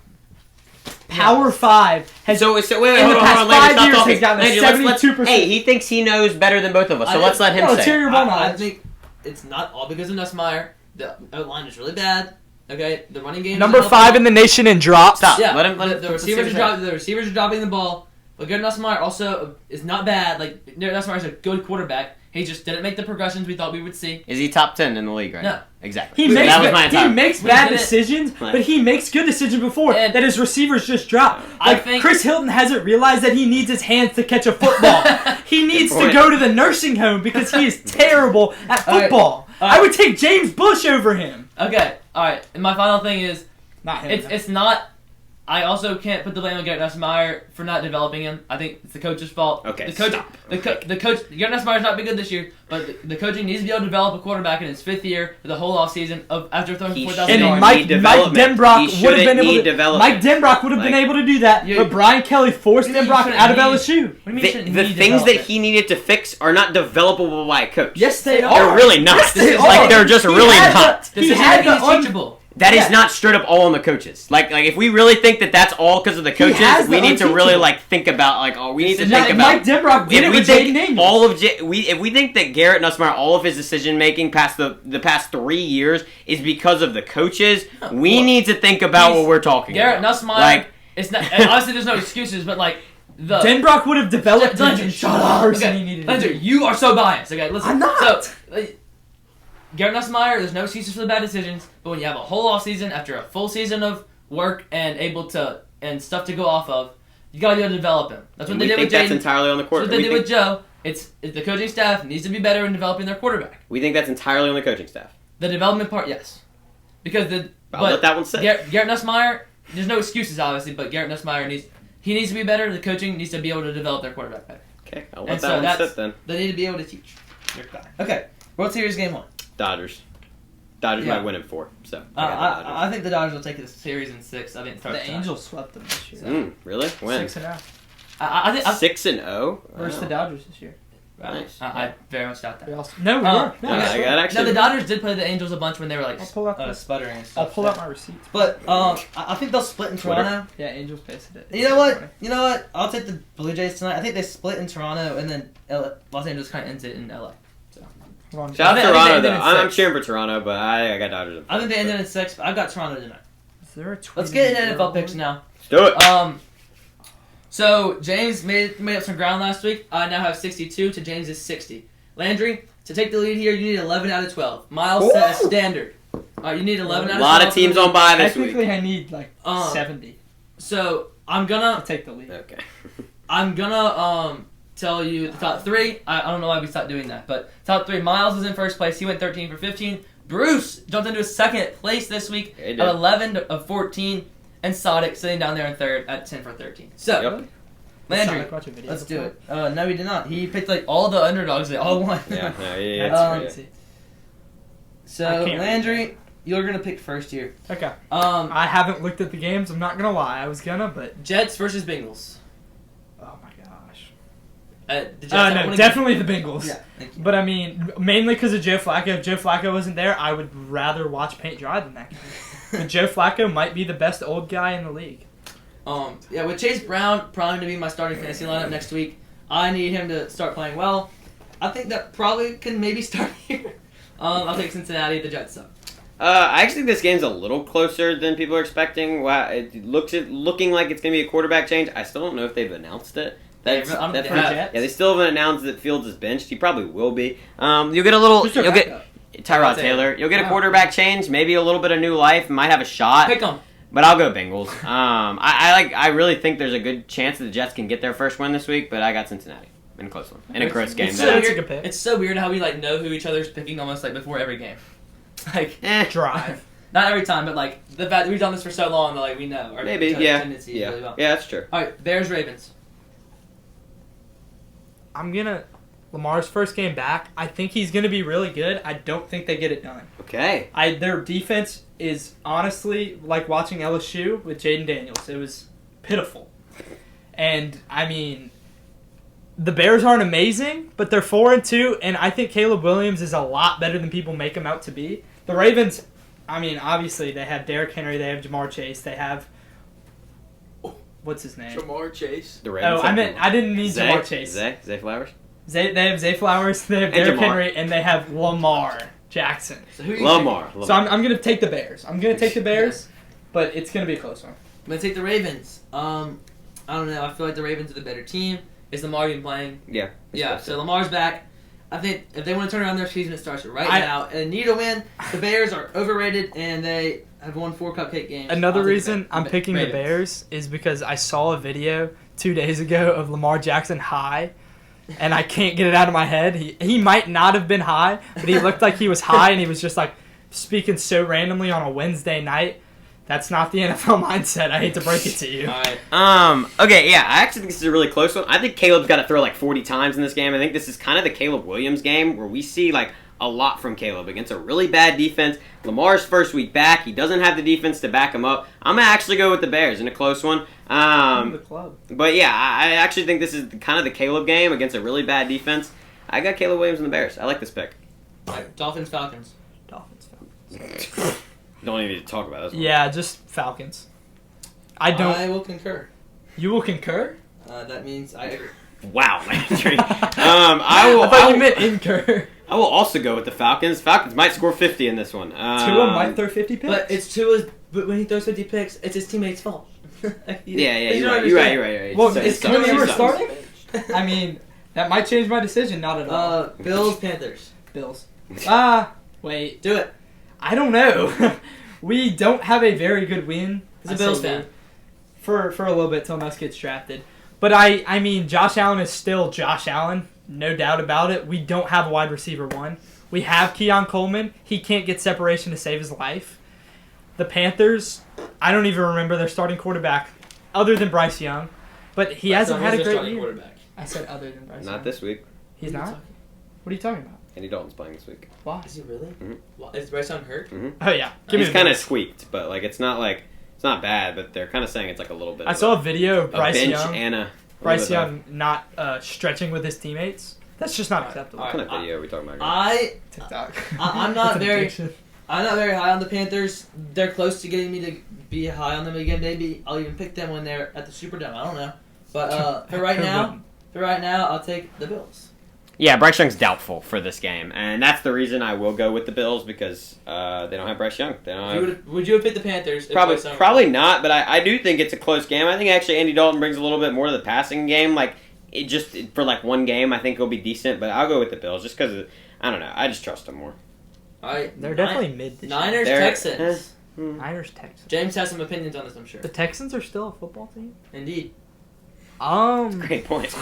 Speaker 3: Power 5 has
Speaker 2: So wait,
Speaker 3: in
Speaker 2: hold
Speaker 3: the
Speaker 2: on,
Speaker 3: past
Speaker 2: hold on, Landry,
Speaker 3: 5
Speaker 2: stop
Speaker 3: years
Speaker 2: talking.
Speaker 3: has gotten a
Speaker 2: Landry, let's-
Speaker 3: 72%.
Speaker 2: Hey, he thinks he knows better than both of us, so let's let him
Speaker 3: No,
Speaker 2: say.
Speaker 3: Terry
Speaker 2: it.
Speaker 3: Ball
Speaker 1: I
Speaker 3: knowledge.
Speaker 1: think it's not all because of Nussmeier. The line is really bad. Okay, the running game.
Speaker 3: Number 5 in the nation in drops.
Speaker 2: Stop.
Speaker 1: Yeah,
Speaker 2: Let him
Speaker 1: the
Speaker 2: put
Speaker 1: receivers are
Speaker 2: series
Speaker 1: dropping. The receivers are dropping the ball. But Garrett Nussmeier also is not bad. Like Garrett Nussmeier is a good quarterback. He just didn't make the progressions we thought we would see.
Speaker 2: Is he top 10 in the league right
Speaker 1: No.
Speaker 2: now? Exactly.
Speaker 3: He makes,
Speaker 2: that was my entire.
Speaker 3: he makes
Speaker 1: We
Speaker 3: bad
Speaker 1: didn't-
Speaker 3: decisions,
Speaker 2: Right.
Speaker 3: but he makes good decisions before
Speaker 1: And-
Speaker 3: that his receivers just drop.
Speaker 1: I
Speaker 3: Like
Speaker 1: think-
Speaker 3: Chris Hilton hasn't realized that he needs his hands to catch a football. He needs to
Speaker 2: point.
Speaker 3: go to the nursing home because he is terrible at
Speaker 1: All right.
Speaker 3: football.
Speaker 1: All right.
Speaker 3: I would take James Bush over him.
Speaker 1: Okay, all right. And my final thing is,
Speaker 3: Not him.
Speaker 1: it's not. I also can't put the blame on Garrett Nussmeier for not developing him. I think it's the coach's fault.
Speaker 2: Okay,
Speaker 1: the coach,
Speaker 2: stop.
Speaker 1: the coach. Garrett Nussmeier's not been good this year, but the coaching needs to be able to develop a quarterback in his 5th year for the whole offseason of after throwing
Speaker 2: He
Speaker 1: 4,000
Speaker 3: and
Speaker 2: shouldn't
Speaker 1: yards.
Speaker 3: Mike
Speaker 2: need development.
Speaker 3: Denbrock
Speaker 2: He
Speaker 3: would have
Speaker 2: shouldn't
Speaker 3: been able
Speaker 2: need
Speaker 3: to.
Speaker 2: development.
Speaker 3: Mike Denbrock would have been
Speaker 2: Like-
Speaker 3: able to do that,
Speaker 1: You-
Speaker 3: but Brian Kelly forced
Speaker 1: What do you mean
Speaker 3: Denbrock
Speaker 1: you
Speaker 3: out of
Speaker 1: shouldn't
Speaker 3: LSU.
Speaker 1: What do you mean you shouldn't
Speaker 2: The
Speaker 1: need
Speaker 2: things that
Speaker 1: development?
Speaker 2: he needed to fix are not developable by a coach.
Speaker 3: Yes, they
Speaker 1: They're
Speaker 3: are.
Speaker 2: They're really not.
Speaker 3: Yes, they
Speaker 2: Like,
Speaker 3: are.
Speaker 2: they're just
Speaker 3: He
Speaker 2: really
Speaker 3: had
Speaker 2: not.
Speaker 3: the-
Speaker 1: This
Speaker 3: He
Speaker 1: is
Speaker 3: had
Speaker 1: he's
Speaker 3: the
Speaker 1: teachable.
Speaker 2: That is
Speaker 3: Yeah.
Speaker 2: not straight up all on the coaches. Like if we really think that that's all because of the coaches,
Speaker 3: has
Speaker 2: we
Speaker 3: the
Speaker 2: need to really
Speaker 3: unteachable.
Speaker 2: like think about like we need to
Speaker 3: Mike
Speaker 2: think about.
Speaker 3: Denbrock did it
Speaker 2: If we
Speaker 3: with Jaden
Speaker 2: think
Speaker 3: Daniels.
Speaker 2: all of if we think that Garrett Nussmeier, all of his decision making past the past 3 years is because of the coaches, we
Speaker 1: Look,
Speaker 2: need to think about what we're talking
Speaker 1: Garrett
Speaker 2: about.
Speaker 1: Nussmeier.
Speaker 2: Like
Speaker 1: It's not. And obviously, there's no excuses, but like the.
Speaker 3: Denbrock would have developed him
Speaker 1: Landry,
Speaker 3: into
Speaker 1: shut
Speaker 3: the
Speaker 1: up.
Speaker 3: person
Speaker 1: Okay,
Speaker 3: he needed to
Speaker 1: Landry,
Speaker 3: be.
Speaker 1: you are so biased. Okay, listen.
Speaker 3: I'm not.
Speaker 1: So, Garrett Nussmeier, there's no excuses for the bad decisions, but when you have a whole off season after a full season of work and able to and stuff to go off of, you gotta be able to develop him. That's what
Speaker 2: and
Speaker 1: they
Speaker 2: we
Speaker 1: did
Speaker 2: think
Speaker 1: with
Speaker 2: that's
Speaker 1: Jaden.
Speaker 2: entirely on the
Speaker 1: That's
Speaker 2: quarter.
Speaker 1: what they
Speaker 2: We
Speaker 1: did
Speaker 2: think,
Speaker 1: with Joe. It's the coaching staff needs to be better in developing their quarterback.
Speaker 2: we think that's entirely on the coaching staff.
Speaker 1: The development part, yes, because
Speaker 2: I'll let that one sit.
Speaker 1: Garrett Nussmeier, there's no excuses obviously, but Garrett Nussmeier needs to be better. The coaching needs to be able to develop their quarterback better.
Speaker 2: Okay, I'll
Speaker 1: And
Speaker 2: let
Speaker 1: so
Speaker 2: that one
Speaker 1: that's-
Speaker 2: sit then.
Speaker 1: They need to be able to teach. Okay, World Series game 1.
Speaker 2: Dodgers
Speaker 1: Yeah.
Speaker 2: might win in 4. So I got the Dodgers.
Speaker 1: I think the Dodgers will take the series in 6. I think
Speaker 3: The Angels swept them this year.
Speaker 2: Really? When?
Speaker 3: 6-0
Speaker 1: I think
Speaker 2: 6-0
Speaker 3: versus the Dodgers this year.
Speaker 2: Nice.
Speaker 1: I very much doubt that.
Speaker 3: We also, no, we
Speaker 1: Uh,
Speaker 3: weren't. No,
Speaker 2: Yeah,
Speaker 3: we
Speaker 2: I
Speaker 3: weren't.
Speaker 2: got
Speaker 1: No,
Speaker 2: actually.
Speaker 1: the Dodgers did play the Angels a bunch when they were like
Speaker 3: I'll pull out the-
Speaker 1: sputtering and
Speaker 3: I'll
Speaker 1: stuff.
Speaker 3: pull out my receipts.
Speaker 1: But I think they'll split in
Speaker 2: Twitter.
Speaker 1: Toronto.
Speaker 3: Yeah, Angels pasted it.
Speaker 1: You know what? You know what? I'll take the Blue Jays tonight. I think they split in Toronto, and then Los Angeles kind of ends it in LA.
Speaker 3: Hold on.
Speaker 2: Shout out
Speaker 1: I think they
Speaker 2: Toronto
Speaker 1: ended
Speaker 2: though.
Speaker 1: in
Speaker 2: I'm
Speaker 1: 6.
Speaker 2: cheering for Toronto, but I got Dodgers. in
Speaker 1: I think they
Speaker 2: four,
Speaker 1: ended in 6, but I've got Toronto tonight.
Speaker 3: Is there a tweet
Speaker 1: Let's get
Speaker 3: in
Speaker 1: into NFL picks now.
Speaker 2: Let's do it.
Speaker 1: So James made up some ground last week. I now have 62 to James's 60. Landry, to take the lead here, you need 11 out of 12. Miles set a standard. You need 11 out
Speaker 2: A
Speaker 1: of 12.
Speaker 2: lot of teams on bye this
Speaker 3: Technically,
Speaker 2: week.
Speaker 3: I need like 70
Speaker 1: So I'm
Speaker 3: to
Speaker 1: gonna
Speaker 3: take the lead.
Speaker 2: Okay.
Speaker 1: tell you the top 3. I don't know why we stopped doing that, but top 3. Miles was in first place. He went 13 for 15. Bruce jumped into second place this week
Speaker 2: Yeah, he did.
Speaker 1: at 11 of 14, and Sodic sitting down there in third at 10 for 13. So.
Speaker 2: Yep.
Speaker 1: Landry,
Speaker 3: Sonic watch a video
Speaker 1: let's do
Speaker 3: before.
Speaker 1: it. No, he did not. He picked like all the underdogs. They all won.
Speaker 2: Yeah. Yeah.
Speaker 3: That's
Speaker 2: It's
Speaker 3: crazy.
Speaker 1: So
Speaker 3: I can't
Speaker 1: Landry, you're gonna pick first here.
Speaker 3: Okay.
Speaker 1: Um,
Speaker 3: I haven't looked at the games. I'm not gonna lie. I was gonna, but
Speaker 1: Jets versus Bengals.
Speaker 3: oh my gosh.
Speaker 1: The Jets don't
Speaker 3: No,
Speaker 1: wanna
Speaker 3: definitely the Bengals.
Speaker 1: Yeah, thank you.
Speaker 3: But I mean, mainly because of Joe Flacco. If Joe Flacco wasn't there, I would rather watch paint dry than that game. But Joe Flacco might be the best old guy in the league.
Speaker 1: Yeah, with Chase Brown probably to be my starting fantasy lineup next week, I need him to start playing well. I think that probably can maybe start here. I'll take Cincinnati, the Jets up.
Speaker 2: I actually think this game's a little closer than people are expecting. Wow, it looking like it's gonna be a quarterback change. I still don't know if they've announced it.
Speaker 1: I don't think they have.
Speaker 3: Jets?
Speaker 2: Yeah, they still haven't announced that Fields is benched. He probably will be. You'll get a little.
Speaker 3: Who's their
Speaker 2: You'll get
Speaker 3: backup?
Speaker 2: Tyrod Taylor. You'll get a quarterback change, maybe a little bit of new life. Might have a shot.
Speaker 1: Pick them.
Speaker 2: But I'll go Bengals. I really think there's a good chance that the Jets can get their first win this week, but I got Cincinnati in a close one, in a close game.
Speaker 3: It's
Speaker 1: So
Speaker 3: That's a
Speaker 1: weird.
Speaker 3: good pick.
Speaker 1: It's so weird how we like know who each other's picking almost like before every game. Like,
Speaker 3: Drive.
Speaker 1: not every time, but like the fact that we've done this for so long that like we know. Our
Speaker 2: Maybe, yeah.
Speaker 1: tendencies
Speaker 2: Yeah.
Speaker 1: really well.
Speaker 2: Yeah, that's true.
Speaker 1: All right, Bears Ravens.
Speaker 3: Lamar's first game back. I think he's gonna be really good. I don't think they get it done.
Speaker 2: Okay.
Speaker 3: Their defense is honestly like watching LSU with Jaden Daniels. It was pitiful. And I mean, the Bears aren't amazing, but they're 4-2, and I think Caleb Williams is a lot better than people make him out to be. The Ravens, I mean, obviously they have Derrick Henry, they have Jamar Chase, they have what's his name?
Speaker 1: Jamar Chase.
Speaker 2: The Ravens.
Speaker 3: I didn't mean Jamar Chase.
Speaker 2: Zay Flowers.
Speaker 3: They have Zay Flowers, they have Derrick Henry, and they have Lamar Jackson.
Speaker 1: So who
Speaker 2: Lamar.
Speaker 3: So I'm going to take the Bears. But it's going to be a close one.
Speaker 1: I'm gonna take the Ravens. I don't know. I feel like the Ravens are the better team. Is Lamar even playing?
Speaker 2: Yeah.
Speaker 1: Yeah. So Lamar's back. I think if they want to turn around their season, it starts right now. And need to win. The Bears are overrated, and they have won 4 cupcake games.
Speaker 3: Another reason I'm picking the Bears is because I saw a video 2 days ago of Lamar Jackson high, and I can't get it out of my head. He might not have been high, but he looked like he was high, and he was just like speaking so randomly on a Wednesday night. That's not the NFL mindset. I hate to break it to you.
Speaker 1: All right.
Speaker 2: Okay, yeah, I actually think this is a really close one. I think Caleb's got to throw like 40 times in this game. I think this is kind of the Caleb Williams game where we see like a lot from Caleb against a really bad defense. Lamar's first week back. He doesn't have the defense to back him up. I'm going to actually go with the Bears in a close one.
Speaker 3: The club.
Speaker 2: But yeah, I actually think this is kind of the Caleb game against a really bad defense. I got Caleb Williams and the Bears. I like this pick.
Speaker 1: All right. Dolphins Falcons.
Speaker 2: Don't even need to talk about this one.
Speaker 3: Yeah, just Falcons.
Speaker 1: I will concur.
Speaker 3: You will concur?
Speaker 1: That means I agree.
Speaker 2: Wow, Landry.
Speaker 3: I thought you meant incur.
Speaker 2: I will also go with the Falcons. Falcons might score 50 in this one.
Speaker 3: Tua might throw 50 picks.
Speaker 1: But it's Tua's. But when he throws 50 picks, it's his teammate's fault.
Speaker 2: Yeah, you're right.
Speaker 3: Well, it's when you were starting. I mean, that might change my decision. Not at all.
Speaker 1: Bills Panthers.
Speaker 3: Bills. Wait.
Speaker 1: Do it.
Speaker 3: I don't know. We don't have a very good win.
Speaker 1: He's a Bills fan.
Speaker 3: For a little bit till Nuss gets drafted. But I mean, Josh Allen is still Josh Allen. No doubt about it. We don't have a wide receiver 1. We have Keon Coleman. He can't get separation to save his life. The Panthers, I don't even remember their starting quarterback other than Bryce Young. But he hasn't had a great year. I said other than Bryce Young.
Speaker 2: Not this week.
Speaker 3: He's not? What are you talking about?
Speaker 2: Andy Dalton's playing this week.
Speaker 3: Why?
Speaker 1: Is he really?
Speaker 2: Mm-hmm.
Speaker 1: Is Bryce Young hurt?
Speaker 2: Mm-hmm.
Speaker 3: Oh, yeah.
Speaker 2: He's kind of squeaked, but like it's not bad, but they're kind of saying it's like a little bit.
Speaker 3: I saw a video of Bryce
Speaker 2: bench
Speaker 3: Young.
Speaker 2: And
Speaker 3: Bryce Young not stretching with his teammates. That's just not acceptable.
Speaker 2: What kind of video are we talking about?
Speaker 3: TikTok.
Speaker 1: I'm not very high on the Panthers. They're close to getting me to be high on them again. Maybe I'll even pick them when they're at the Superdome. I don't know. But for right now, I'll take the Bills.
Speaker 2: Yeah, Bryce Young's doubtful for this game, and that's the reason I will go with the Bills because they don't have Bryce Young. They don't have...
Speaker 1: Would you have picked the Panthers?
Speaker 2: Probably not, but I do think it's a close game. I think actually Andy Dalton brings a little bit more to the passing game. Like it just for like one game, I think it'll be decent. But I'll go with the Bills just because I don't know. I just trust them more.
Speaker 1: All right,
Speaker 3: they're definitely mid. This
Speaker 1: Niners Texans.
Speaker 3: Niners Texans.
Speaker 1: James has some opinions on this, I'm sure.
Speaker 3: The Texans are still a football team.
Speaker 1: Indeed.
Speaker 2: Great point.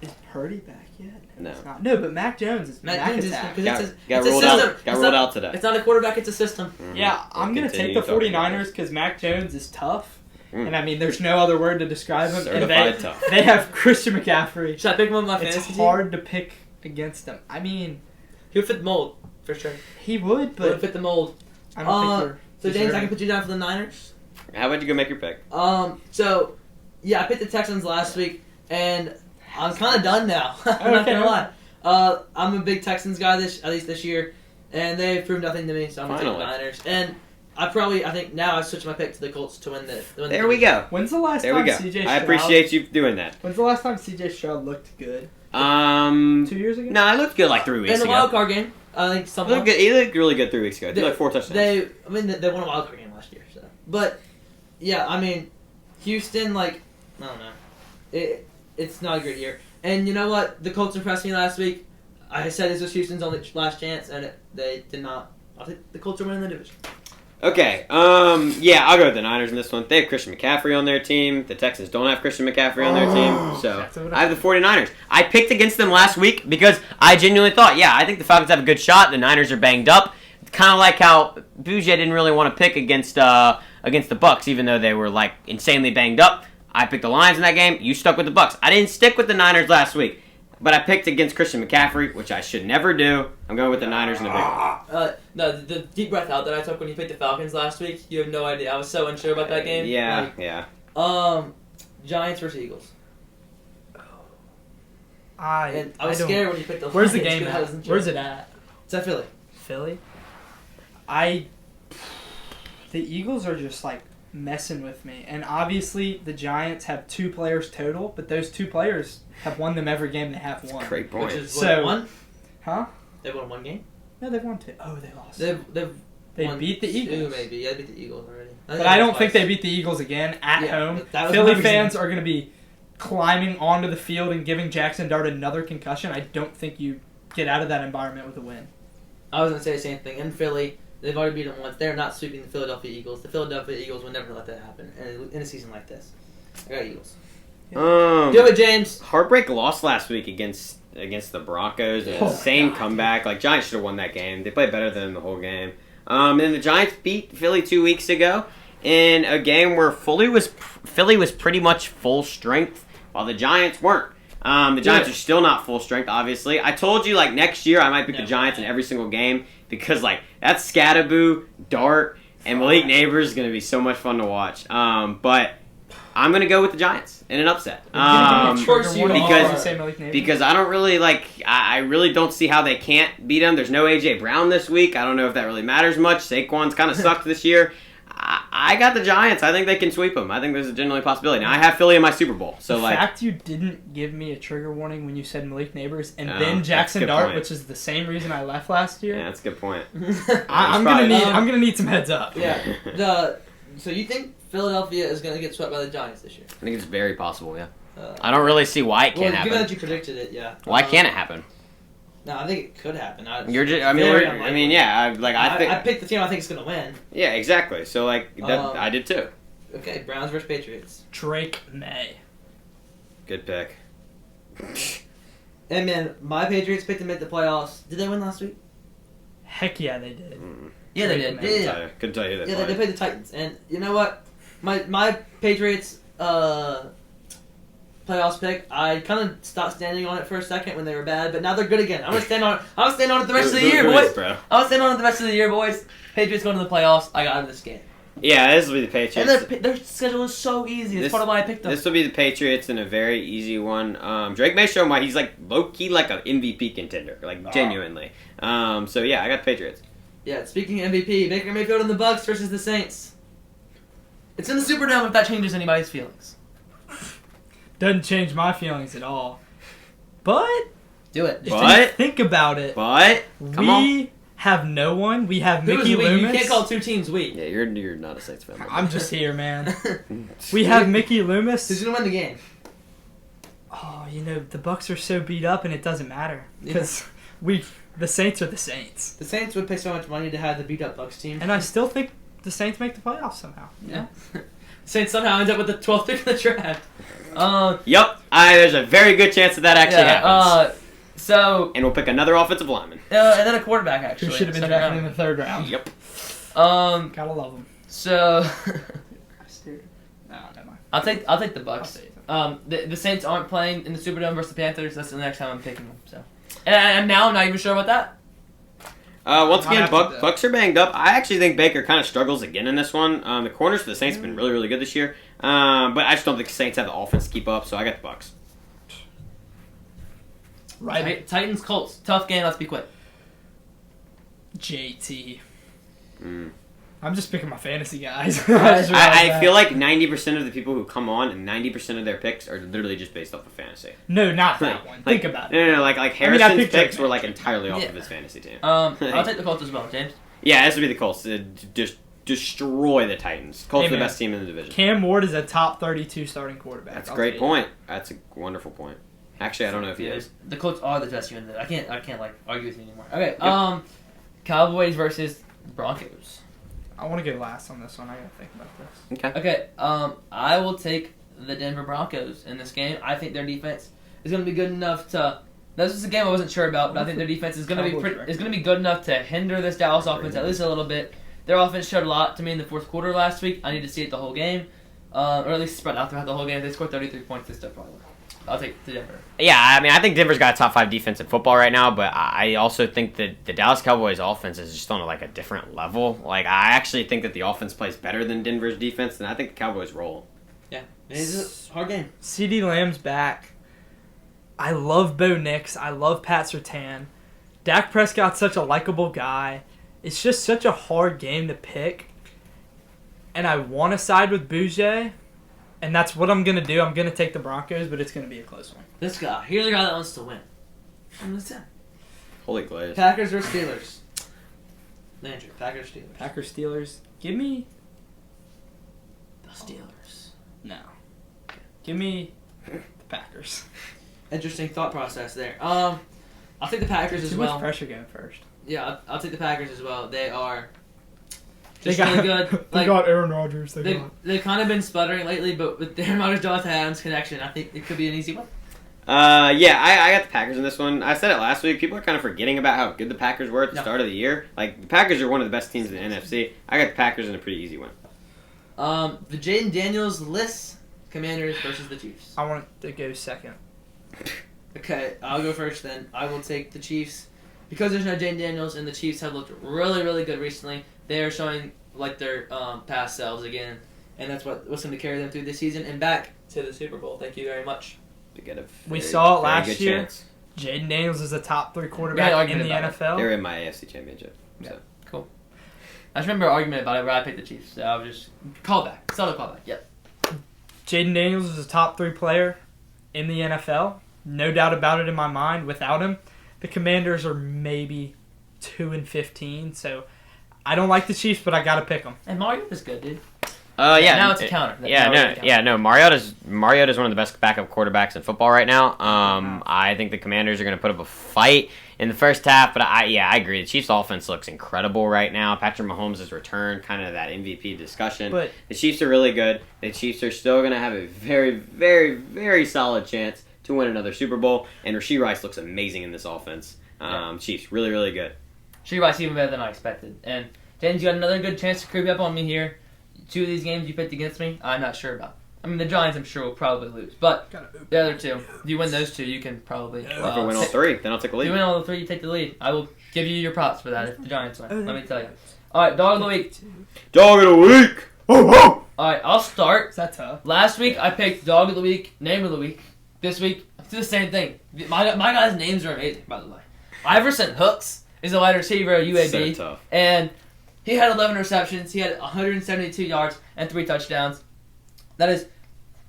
Speaker 3: Is Purdy back yet?
Speaker 2: No.
Speaker 3: No, but Mac Jones is
Speaker 1: Mac
Speaker 3: back.
Speaker 1: Jones
Speaker 2: got ruled out. Got ruled out today.
Speaker 1: It's not a quarterback; it's a system.
Speaker 2: Mm-hmm.
Speaker 3: Yeah, I'm gonna take the 49ers because Mac Jones is tough, and I mean, there's no other word to describe him.
Speaker 2: Certified tough.
Speaker 3: They have Christian McCaffrey.
Speaker 1: Should I pick him on my fantasy
Speaker 3: It's hard to pick against them. I mean,
Speaker 1: he would fit the mold for sure.
Speaker 3: He would, but
Speaker 1: fit the mold.
Speaker 3: I don't think
Speaker 1: so James, I can put you down for the Niners.
Speaker 2: How about you go make your pick?
Speaker 1: So yeah, I picked the Texans last week, and I'm kind of done now. I'm not gonna lie. I'm a big Texans guy at least this year, and they've proved nothing to me. So I'm gonna take the Niners. And I think now I switched my pick to the Colts to win the.
Speaker 2: There we go.
Speaker 3: When's the last
Speaker 2: there
Speaker 3: time
Speaker 2: we go.
Speaker 3: CJ Stroud?
Speaker 2: I appreciate you doing that.
Speaker 3: When's the last time CJ Stroud looked good?
Speaker 2: 2
Speaker 3: years ago.
Speaker 2: No, I looked good like 3 weeks ago.
Speaker 1: In the wild card game, I think something.
Speaker 2: He looked really good 3 weeks ago. He had like 4 touchdowns.
Speaker 1: They won a wild card game last year. So, but yeah, I mean, Houston, I don't know, it's not a great year. And you know what? The Colts impressed me last week. I said this was Houston's only last chance, and they did not. I think the Colts are winning the division.
Speaker 2: Okay, yeah, I'll go with the Niners in this one. They have Christian McCaffrey on their team. The Texans don't have Christian McCaffrey on their team, so I have the 49ers. I picked against them last week because I genuinely thought, I think the Falcons have a good shot. The Niners are banged up. Kind of like how Bougie didn't really want to pick against the Bucks, even though they were like insanely banged up. I picked the Lions in that game. You stuck with the Bucks. I didn't stick with the Niners last week. But I picked against Christian McCaffrey, which I should never do. I'm going with the Niners in the big one.
Speaker 1: No, the deep breath out that I took when you picked the Falcons last week, you have no idea. I was so unsure about that game.
Speaker 2: Yeah.
Speaker 1: Giants versus Eagles.
Speaker 3: I
Speaker 1: was scared when you picked the
Speaker 3: Where's the
Speaker 1: Lions,
Speaker 3: game
Speaker 1: 'cause I
Speaker 3: at?
Speaker 1: wasn't sure.
Speaker 3: Where's it at?
Speaker 1: It's at Philly.
Speaker 3: Philly? The Eagles are just like messing with me. And obviously the Giants have 2 players total, but those 2 players have won them every game they have won.
Speaker 2: Great point.
Speaker 1: Which is
Speaker 3: So-
Speaker 1: one?
Speaker 3: Huh?
Speaker 1: They won 1 game?
Speaker 3: No, they've won 2. Oh, they lost.
Speaker 1: They
Speaker 3: They beat the Eagles.
Speaker 1: 2 maybe. Yeah, they beat the Eagles already.
Speaker 3: But I don't think they beat the Eagles again at home.
Speaker 1: that was
Speaker 3: Philly
Speaker 1: my
Speaker 3: fans
Speaker 1: reason.
Speaker 3: are going to be climbing onto the field and giving Jackson Dart another concussion. I don't think you get out of that environment with a win.
Speaker 1: I was going to say the same thing. In Philly, they've already beat them once. They're not sweeping the Philadelphia Eagles. The Philadelphia Eagles would never let that happen in a season like this. I got Eagles. Do it, James.
Speaker 2: Heartbreak lost last week against the Broncos. Same comeback. Like, Giants should have won that game. They played better than them the whole game. And the Giants beat Philly 2 weeks ago in a game where Philly was pretty much full strength, while the Giants weren't. The Giants are still not full strength, obviously. I told you, like, next year I might pick the Giants in every single game because, like, that's Scattaboo, Dart, and Malik Neighbors is going to be so much fun to watch. But I'm going to go with the Giants in an upset.
Speaker 1: Of course you
Speaker 2: Because I don't really, like, I really don't see how they can't beat them. There's no A.J. Brown this week. I don't know if that really matters much. Saquon's kind of sucked this year. I got the Giants. I think they can sweep them. I think there's a genuinely possibility. Now, I have Philly in my Super Bowl. So,
Speaker 3: the fact you didn't give me a trigger warning when you said Malik Neighbors and then Jackson Dart, which is the same reason I left last year.
Speaker 2: Yeah, that's a good point.
Speaker 3: I'm gonna need some heads up.
Speaker 1: Yeah. So you think Philadelphia is going to get swept by the Giants this year?
Speaker 2: I think it's very possible, yeah. I don't really see why it can't happen.
Speaker 1: Given that you predicted it, yeah.
Speaker 2: Why can't it happen?
Speaker 1: No, I think it could happen. I think. I picked the team I think is going to win.
Speaker 2: Yeah, exactly. So, like, I did too.
Speaker 1: Okay, Browns versus Patriots.
Speaker 3: Drake May.
Speaker 2: Good pick.
Speaker 1: And man, my Patriots picked to make the playoffs. Did they win last week?
Speaker 3: Heck yeah, they did.
Speaker 1: Yeah, they did. Yeah.
Speaker 2: Couldn't tell you that.
Speaker 1: Yeah, they played the Titans, and you know what? My Patriots playoffs pick. I kind of stopped standing on it for a second when they were bad, but now they're good again. I'm gonna stand on it. I'm gonna stand on it the rest of the year, boys. I'm gonna stand on it the rest of the year, boys. Patriots going to the playoffs. I got in this game.
Speaker 2: Yeah, this will be the Patriots.
Speaker 1: And their schedule is so easy. It's part of why I picked them.
Speaker 2: This will be the Patriots in a very easy one. Drake May show why he's like low key like an MVP contender, like genuinely. So yeah, I got the Patriots.
Speaker 1: Yeah, speaking of MVP, Baker Mayfield and the Bucks versus the Saints. It's in the Superdome if that changes anybody's feelings.
Speaker 3: Doesn't change my feelings at all. But
Speaker 1: do it.
Speaker 3: If you think about it, we have no one. We have Mickey Loomis.
Speaker 1: You can't call 2 teams we.
Speaker 2: Yeah, you're not a Saints fan.
Speaker 3: I'm just here, man. We have Mickey Loomis.
Speaker 1: Who's gonna win the game?
Speaker 3: Oh, the Bucks are so beat up, and it doesn't matter because the Saints are the Saints.
Speaker 1: The Saints would pay so much money to have the beat up Bucks team,
Speaker 3: and I still think the Saints make the playoffs somehow.
Speaker 1: Yeah. Saints somehow end up with the 12th pick in the draft.
Speaker 2: Yep. There's a very good chance that actually happens. And we'll pick another offensive lineman.
Speaker 1: And then a quarterback, actually.
Speaker 3: Who should have been drafted in the 3rd round.
Speaker 2: Yep.
Speaker 3: Gotta love him.
Speaker 1: So...
Speaker 3: no, never mind.
Speaker 1: I'll take the Bucks. The Saints aren't playing in the Superdome versus the Panthers. That's the next time I'm picking them. So, and now I'm not even sure about that.
Speaker 2: Once again, Bucks are banged up. I actually think Baker kind of struggles again in this one. The corners for the Saints have been really, really good this year. But I just don't think the Saints have the offense to keep up, so I got the Bucks.
Speaker 1: Right. Titans, Colts. Tough game. Let's be quick.
Speaker 3: JT. I'm just picking my fantasy guys.
Speaker 2: I feel like 90% of the people who come on and 90% of their picks are literally just based off of fantasy.
Speaker 3: No, not that one. Think about it.
Speaker 2: No, like Harrison's picks were like entirely off of his fantasy team.
Speaker 1: I'll take the Colts as well, James.
Speaker 2: Yeah, this would be the Colts. Just destroy the Titans. Colts are the best team in the division.
Speaker 3: Cam Ward is a top 32 starting quarterback.
Speaker 2: That's a great point. That's a wonderful point. Actually, I don't know if he is.
Speaker 1: The Colts are the best team in the I can't like argue with you anymore. Okay, Cowboys versus Broncos.
Speaker 3: I want to go last on this one. I got to think about this.
Speaker 2: Okay.
Speaker 1: Okay, I will take the Denver Broncos in this game. I think their defense is going to be good enough to. This is a game I wasn't sure about, but I think their defense is going to be good enough to hinder this Dallas offense at least a little bit. Their offense showed a lot to me in the fourth quarter last week. I need to see it the whole game, or at least spread out throughout the whole game. If they scored 33 points, they still probably win. I'll take the Denver.
Speaker 2: Yeah, I mean, I think Denver's got a top 5 defense in football right now, but I also think that the Dallas Cowboys offense is just on like a different level. Like, I actually think that the offense plays better than Denver's defense, and I think the Cowboys roll.
Speaker 1: Yeah, it's a hard game.
Speaker 3: CeeDee Lamb's back. I love Bo Nix. I love Pat Surtain. Dak Prescott's such a likable guy. It's just such a hard game to pick. And I want to side with Bouger. And that's what I'm going to do. I'm going to take the Broncos, but it's going to be a close one.
Speaker 1: This guy. Here's a guy that wants to win.
Speaker 2: Holy glaze.
Speaker 1: Packers versus Steelers. Landry, Packers, Steelers.
Speaker 3: Packers, Steelers. Give me...
Speaker 1: The Steelers.
Speaker 3: No. Give me the Packers.
Speaker 1: Interesting thought process there. I'll take the Packers as well.
Speaker 3: Too much pressure going first.
Speaker 1: Yeah, I'll take the Packers as well. They are
Speaker 3: They
Speaker 1: just
Speaker 3: got,
Speaker 1: really good.
Speaker 3: they got Aaron Rodgers.
Speaker 1: They've kind of been sputtering lately, but with Aaron Rodgers, Jonathan Adams connection, I think it could be an easy one.
Speaker 2: Yeah, I got the Packers in this one. I said it last week. People are kind of forgetting about how good the Packers were at the start of the year. Like, the Packers are one of the best teams in the NFC. I got the Packers in a pretty easy win.
Speaker 1: The Jaden Daniels list Commanders versus the Chiefs.
Speaker 3: I want to go second.
Speaker 1: Okay, I'll go first then. I will take the Chiefs. Because there's no Jaden Daniels and the Chiefs have looked really, really good recently, they are showing like their past selves again. And that's what's going to carry them through this season and back to the Super Bowl. Thank you very much.
Speaker 2: To get a
Speaker 3: We saw it
Speaker 2: very
Speaker 3: last
Speaker 2: good
Speaker 3: year.
Speaker 2: chance.
Speaker 3: Jaden Daniels is a top 3 quarterback in the NFL.
Speaker 2: They were in my AFC Championship.
Speaker 1: Yeah.
Speaker 2: So.
Speaker 1: Cool. I just remember an argument about it where I picked the Chiefs. So I'll just call back. Solid call back. Yep.
Speaker 3: Jaden Daniels is a top 3 player in the NFL. No doubt about it in my mind. Without him, the Commanders are maybe 2-15. So I don't like the Chiefs, but I got to pick them.
Speaker 1: And Mariota's good, dude.
Speaker 2: Yeah.
Speaker 1: Now it's a counter.
Speaker 2: Mariota's one of the best backup quarterbacks in football right now. I think the Commanders are going to put up a fight in the first half, but I agree. The Chiefs' offense looks incredible right now. Patrick Mahomes has returned, kind of that MVP discussion.
Speaker 3: But
Speaker 2: the Chiefs are really good. The Chiefs are still going to have a very, very, very solid chance to win another Super Bowl, and Rashee Rice looks amazing in this offense. Chiefs, really, really good.
Speaker 1: Rashee Rice even better than I expected. And James, you got another good chance to creep up on me here. 2 of these games you picked against me, I'm not sure about. I mean, the Giants, I'm sure, will probably lose. But the other 2, if you win those 2, you can probably...
Speaker 2: If I win all 3, then I'll take the lead.
Speaker 1: If you win all the 3, you take the lead. I will give you your props for that if the Giants win. Let me tell you. All right, dog of the week.
Speaker 2: Dog of the week!
Speaker 1: All right, I'll start.
Speaker 3: is that tough?
Speaker 1: Last week, I picked dog of the week, name of the week. This week, I do the same thing. My guys' names are amazing, by the way. Iverson Hooks is a wide receiver at UAB.
Speaker 2: So tough.
Speaker 1: And he had 11 receptions. He had 172 yards and 3 touchdowns. That is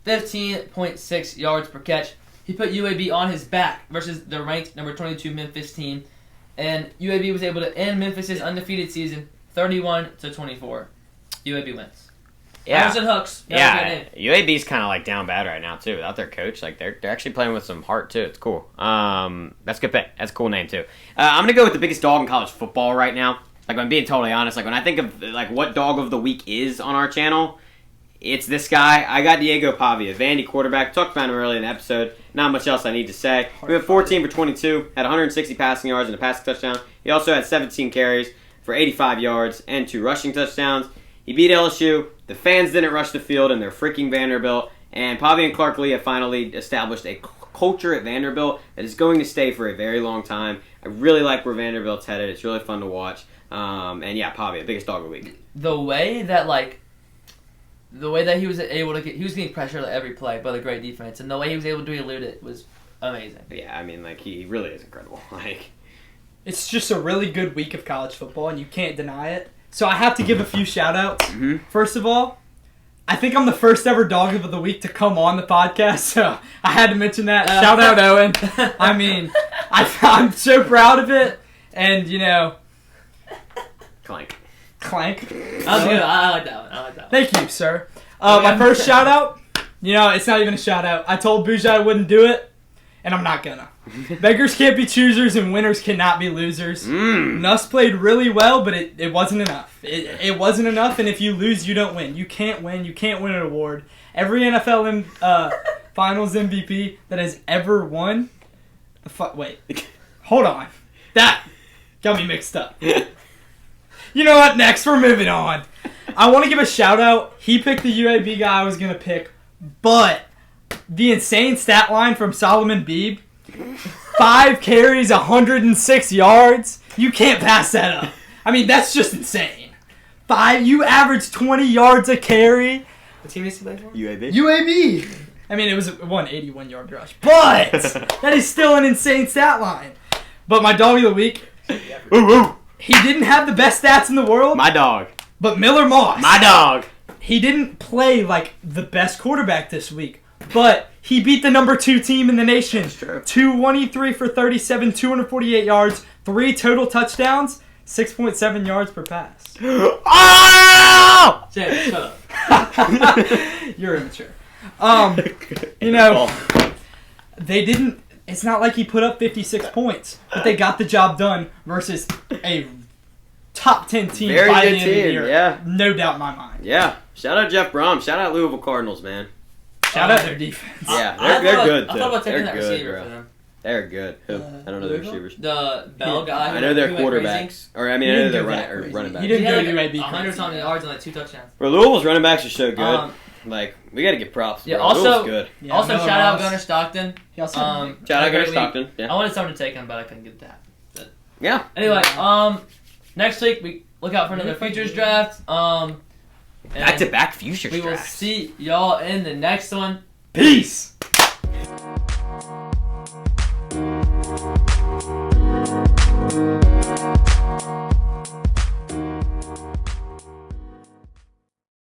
Speaker 1: 15.6 yards per catch. He put UAB on his back versus the ranked number 22 Memphis team. And UAB was able to end Memphis' undefeated season 31-24. UAB wins.
Speaker 2: Yeah.
Speaker 1: Iverson Hooks.
Speaker 2: Yeah, UAB's kind of like down bad right now too. Without their coach, like they're actually playing with some heart too. It's cool. That's a good pick. That's a cool name too. I'm gonna go with the biggest dog in college football right now. Like, I'm being totally honest. Like, when I think of like what dog of the week is on our channel, it's this guy. I got Diego Pavia, Vandy quarterback. Talked about him earlier in the episode. Not much else I need to say. He went 14 for 22, had 160 passing yards and a passing touchdown. He also had 17 carries for 85 yards and 2 rushing touchdowns. He beat LSU. The fans didn't rush the field, and they're freaking Vanderbilt. And Pavia and Clark Lee have finally established a culture at Vanderbilt that is going to stay for a very long time. I really like where Vanderbilt's headed. It's really fun to watch. And yeah, Pavia, biggest dog of the week.
Speaker 1: The way that he was able to he was getting pressure at every play by the great defense, and the way he was able to elude it was amazing.
Speaker 2: Yeah, I mean, like, he really is incredible. Like,
Speaker 3: It's just a really good week of college football, and you can't deny it. So I have to give a few shout-outs.
Speaker 2: Mm-hmm.
Speaker 3: First of all, I think I'm the first ever dog of the week to come on the podcast, so I had to mention that. Shout out, Owen. I mean, I'm so proud of it, and, you know...
Speaker 2: clank.
Speaker 3: Clank.
Speaker 1: That was good. I like that one.
Speaker 3: Thank you, sir. My first shout-out, you know, it's not even a shout-out. I told Bouja I wouldn't do it, and I'm not gonna. Beggars can't be choosers, and winners cannot be losers. Nuss played really well, but it wasn't enough. It wasn't enough, and if you lose, you don't win. You can't win. You can't win an award. Every NFL Finals MVP that has ever won... Wait. Hold on. That got me mixed up. You know what? Next, we're moving on. I want to give a shout out. He picked the UAB guy I was going to pick, but the insane stat line from Solomon Beebe, 5 carries, 106 yards. You can't pass that up. I mean, that's just insane. You averaged 20 yards a carry.
Speaker 1: What team is he playing for?
Speaker 3: UAB. I mean, it was a 181-yard rush, but that is still an insane stat line. But my dog of the week, he didn't have the best stats in the world.
Speaker 2: My dog.
Speaker 3: But Miller Moss.
Speaker 2: My dog.
Speaker 3: He didn't play like the best quarterback this week, but he beat the number 2 team in the nation.
Speaker 2: That's true.
Speaker 3: 223 for 37, 248 yards, 3 total touchdowns, 6.7 yards per pass.
Speaker 2: Oh!
Speaker 1: Jay, shut up.
Speaker 3: You're immature. You know, they didn't. It's not like he put up 56 points, but they got the job done versus a top 10 team
Speaker 2: Very
Speaker 3: by
Speaker 2: good
Speaker 3: the end of the
Speaker 2: team,
Speaker 3: year.
Speaker 2: yeah.
Speaker 3: No doubt in my mind.
Speaker 2: Yeah. Shout out Jeff Brom. Shout out Louisville Cardinals, man.
Speaker 3: Shout out their defense.
Speaker 2: Yeah,
Speaker 1: I
Speaker 2: they're
Speaker 1: thought-
Speaker 2: good,
Speaker 1: I
Speaker 2: too.
Speaker 1: thought about taking
Speaker 2: They're
Speaker 1: that
Speaker 2: good,
Speaker 1: receiver
Speaker 2: bro.
Speaker 1: for them.
Speaker 2: They're good. Who? I don't know the
Speaker 1: Louisville?
Speaker 2: receivers.
Speaker 1: The Bell guy.
Speaker 2: I know they're
Speaker 1: who went crazy.
Speaker 2: quarterbacks. Or, I mean,
Speaker 3: He
Speaker 2: I know
Speaker 3: didn't
Speaker 2: they're
Speaker 3: go that
Speaker 2: running
Speaker 3: crazy.
Speaker 2: backs.
Speaker 3: He
Speaker 1: He
Speaker 3: didn't
Speaker 1: had
Speaker 3: go
Speaker 1: like
Speaker 3: UAB
Speaker 1: 100
Speaker 3: crazy,
Speaker 1: something
Speaker 3: yeah.
Speaker 1: yards and like 2 touchdowns.
Speaker 2: Bro, Louisville's running backs are so good.
Speaker 1: Um,
Speaker 2: We got to get props.
Speaker 1: Yeah,
Speaker 2: Bro.
Speaker 1: also-
Speaker 2: Louisville's good.
Speaker 3: Yeah,
Speaker 1: also,
Speaker 3: Miller
Speaker 1: shout out
Speaker 3: Moss.
Speaker 1: Gunnar Stockton.
Speaker 3: He also
Speaker 2: Shout out
Speaker 1: had a
Speaker 2: Gunnar
Speaker 1: great
Speaker 2: Stockton.
Speaker 1: week.
Speaker 2: Yeah.
Speaker 1: I wanted someone to take him, but I couldn't get that.
Speaker 2: Yeah.
Speaker 1: Anyway, next week we look out for another futures draft. And
Speaker 2: Back-to-back futures
Speaker 1: we will
Speaker 2: drafts.
Speaker 1: see y'all in the next one.
Speaker 3: Peace.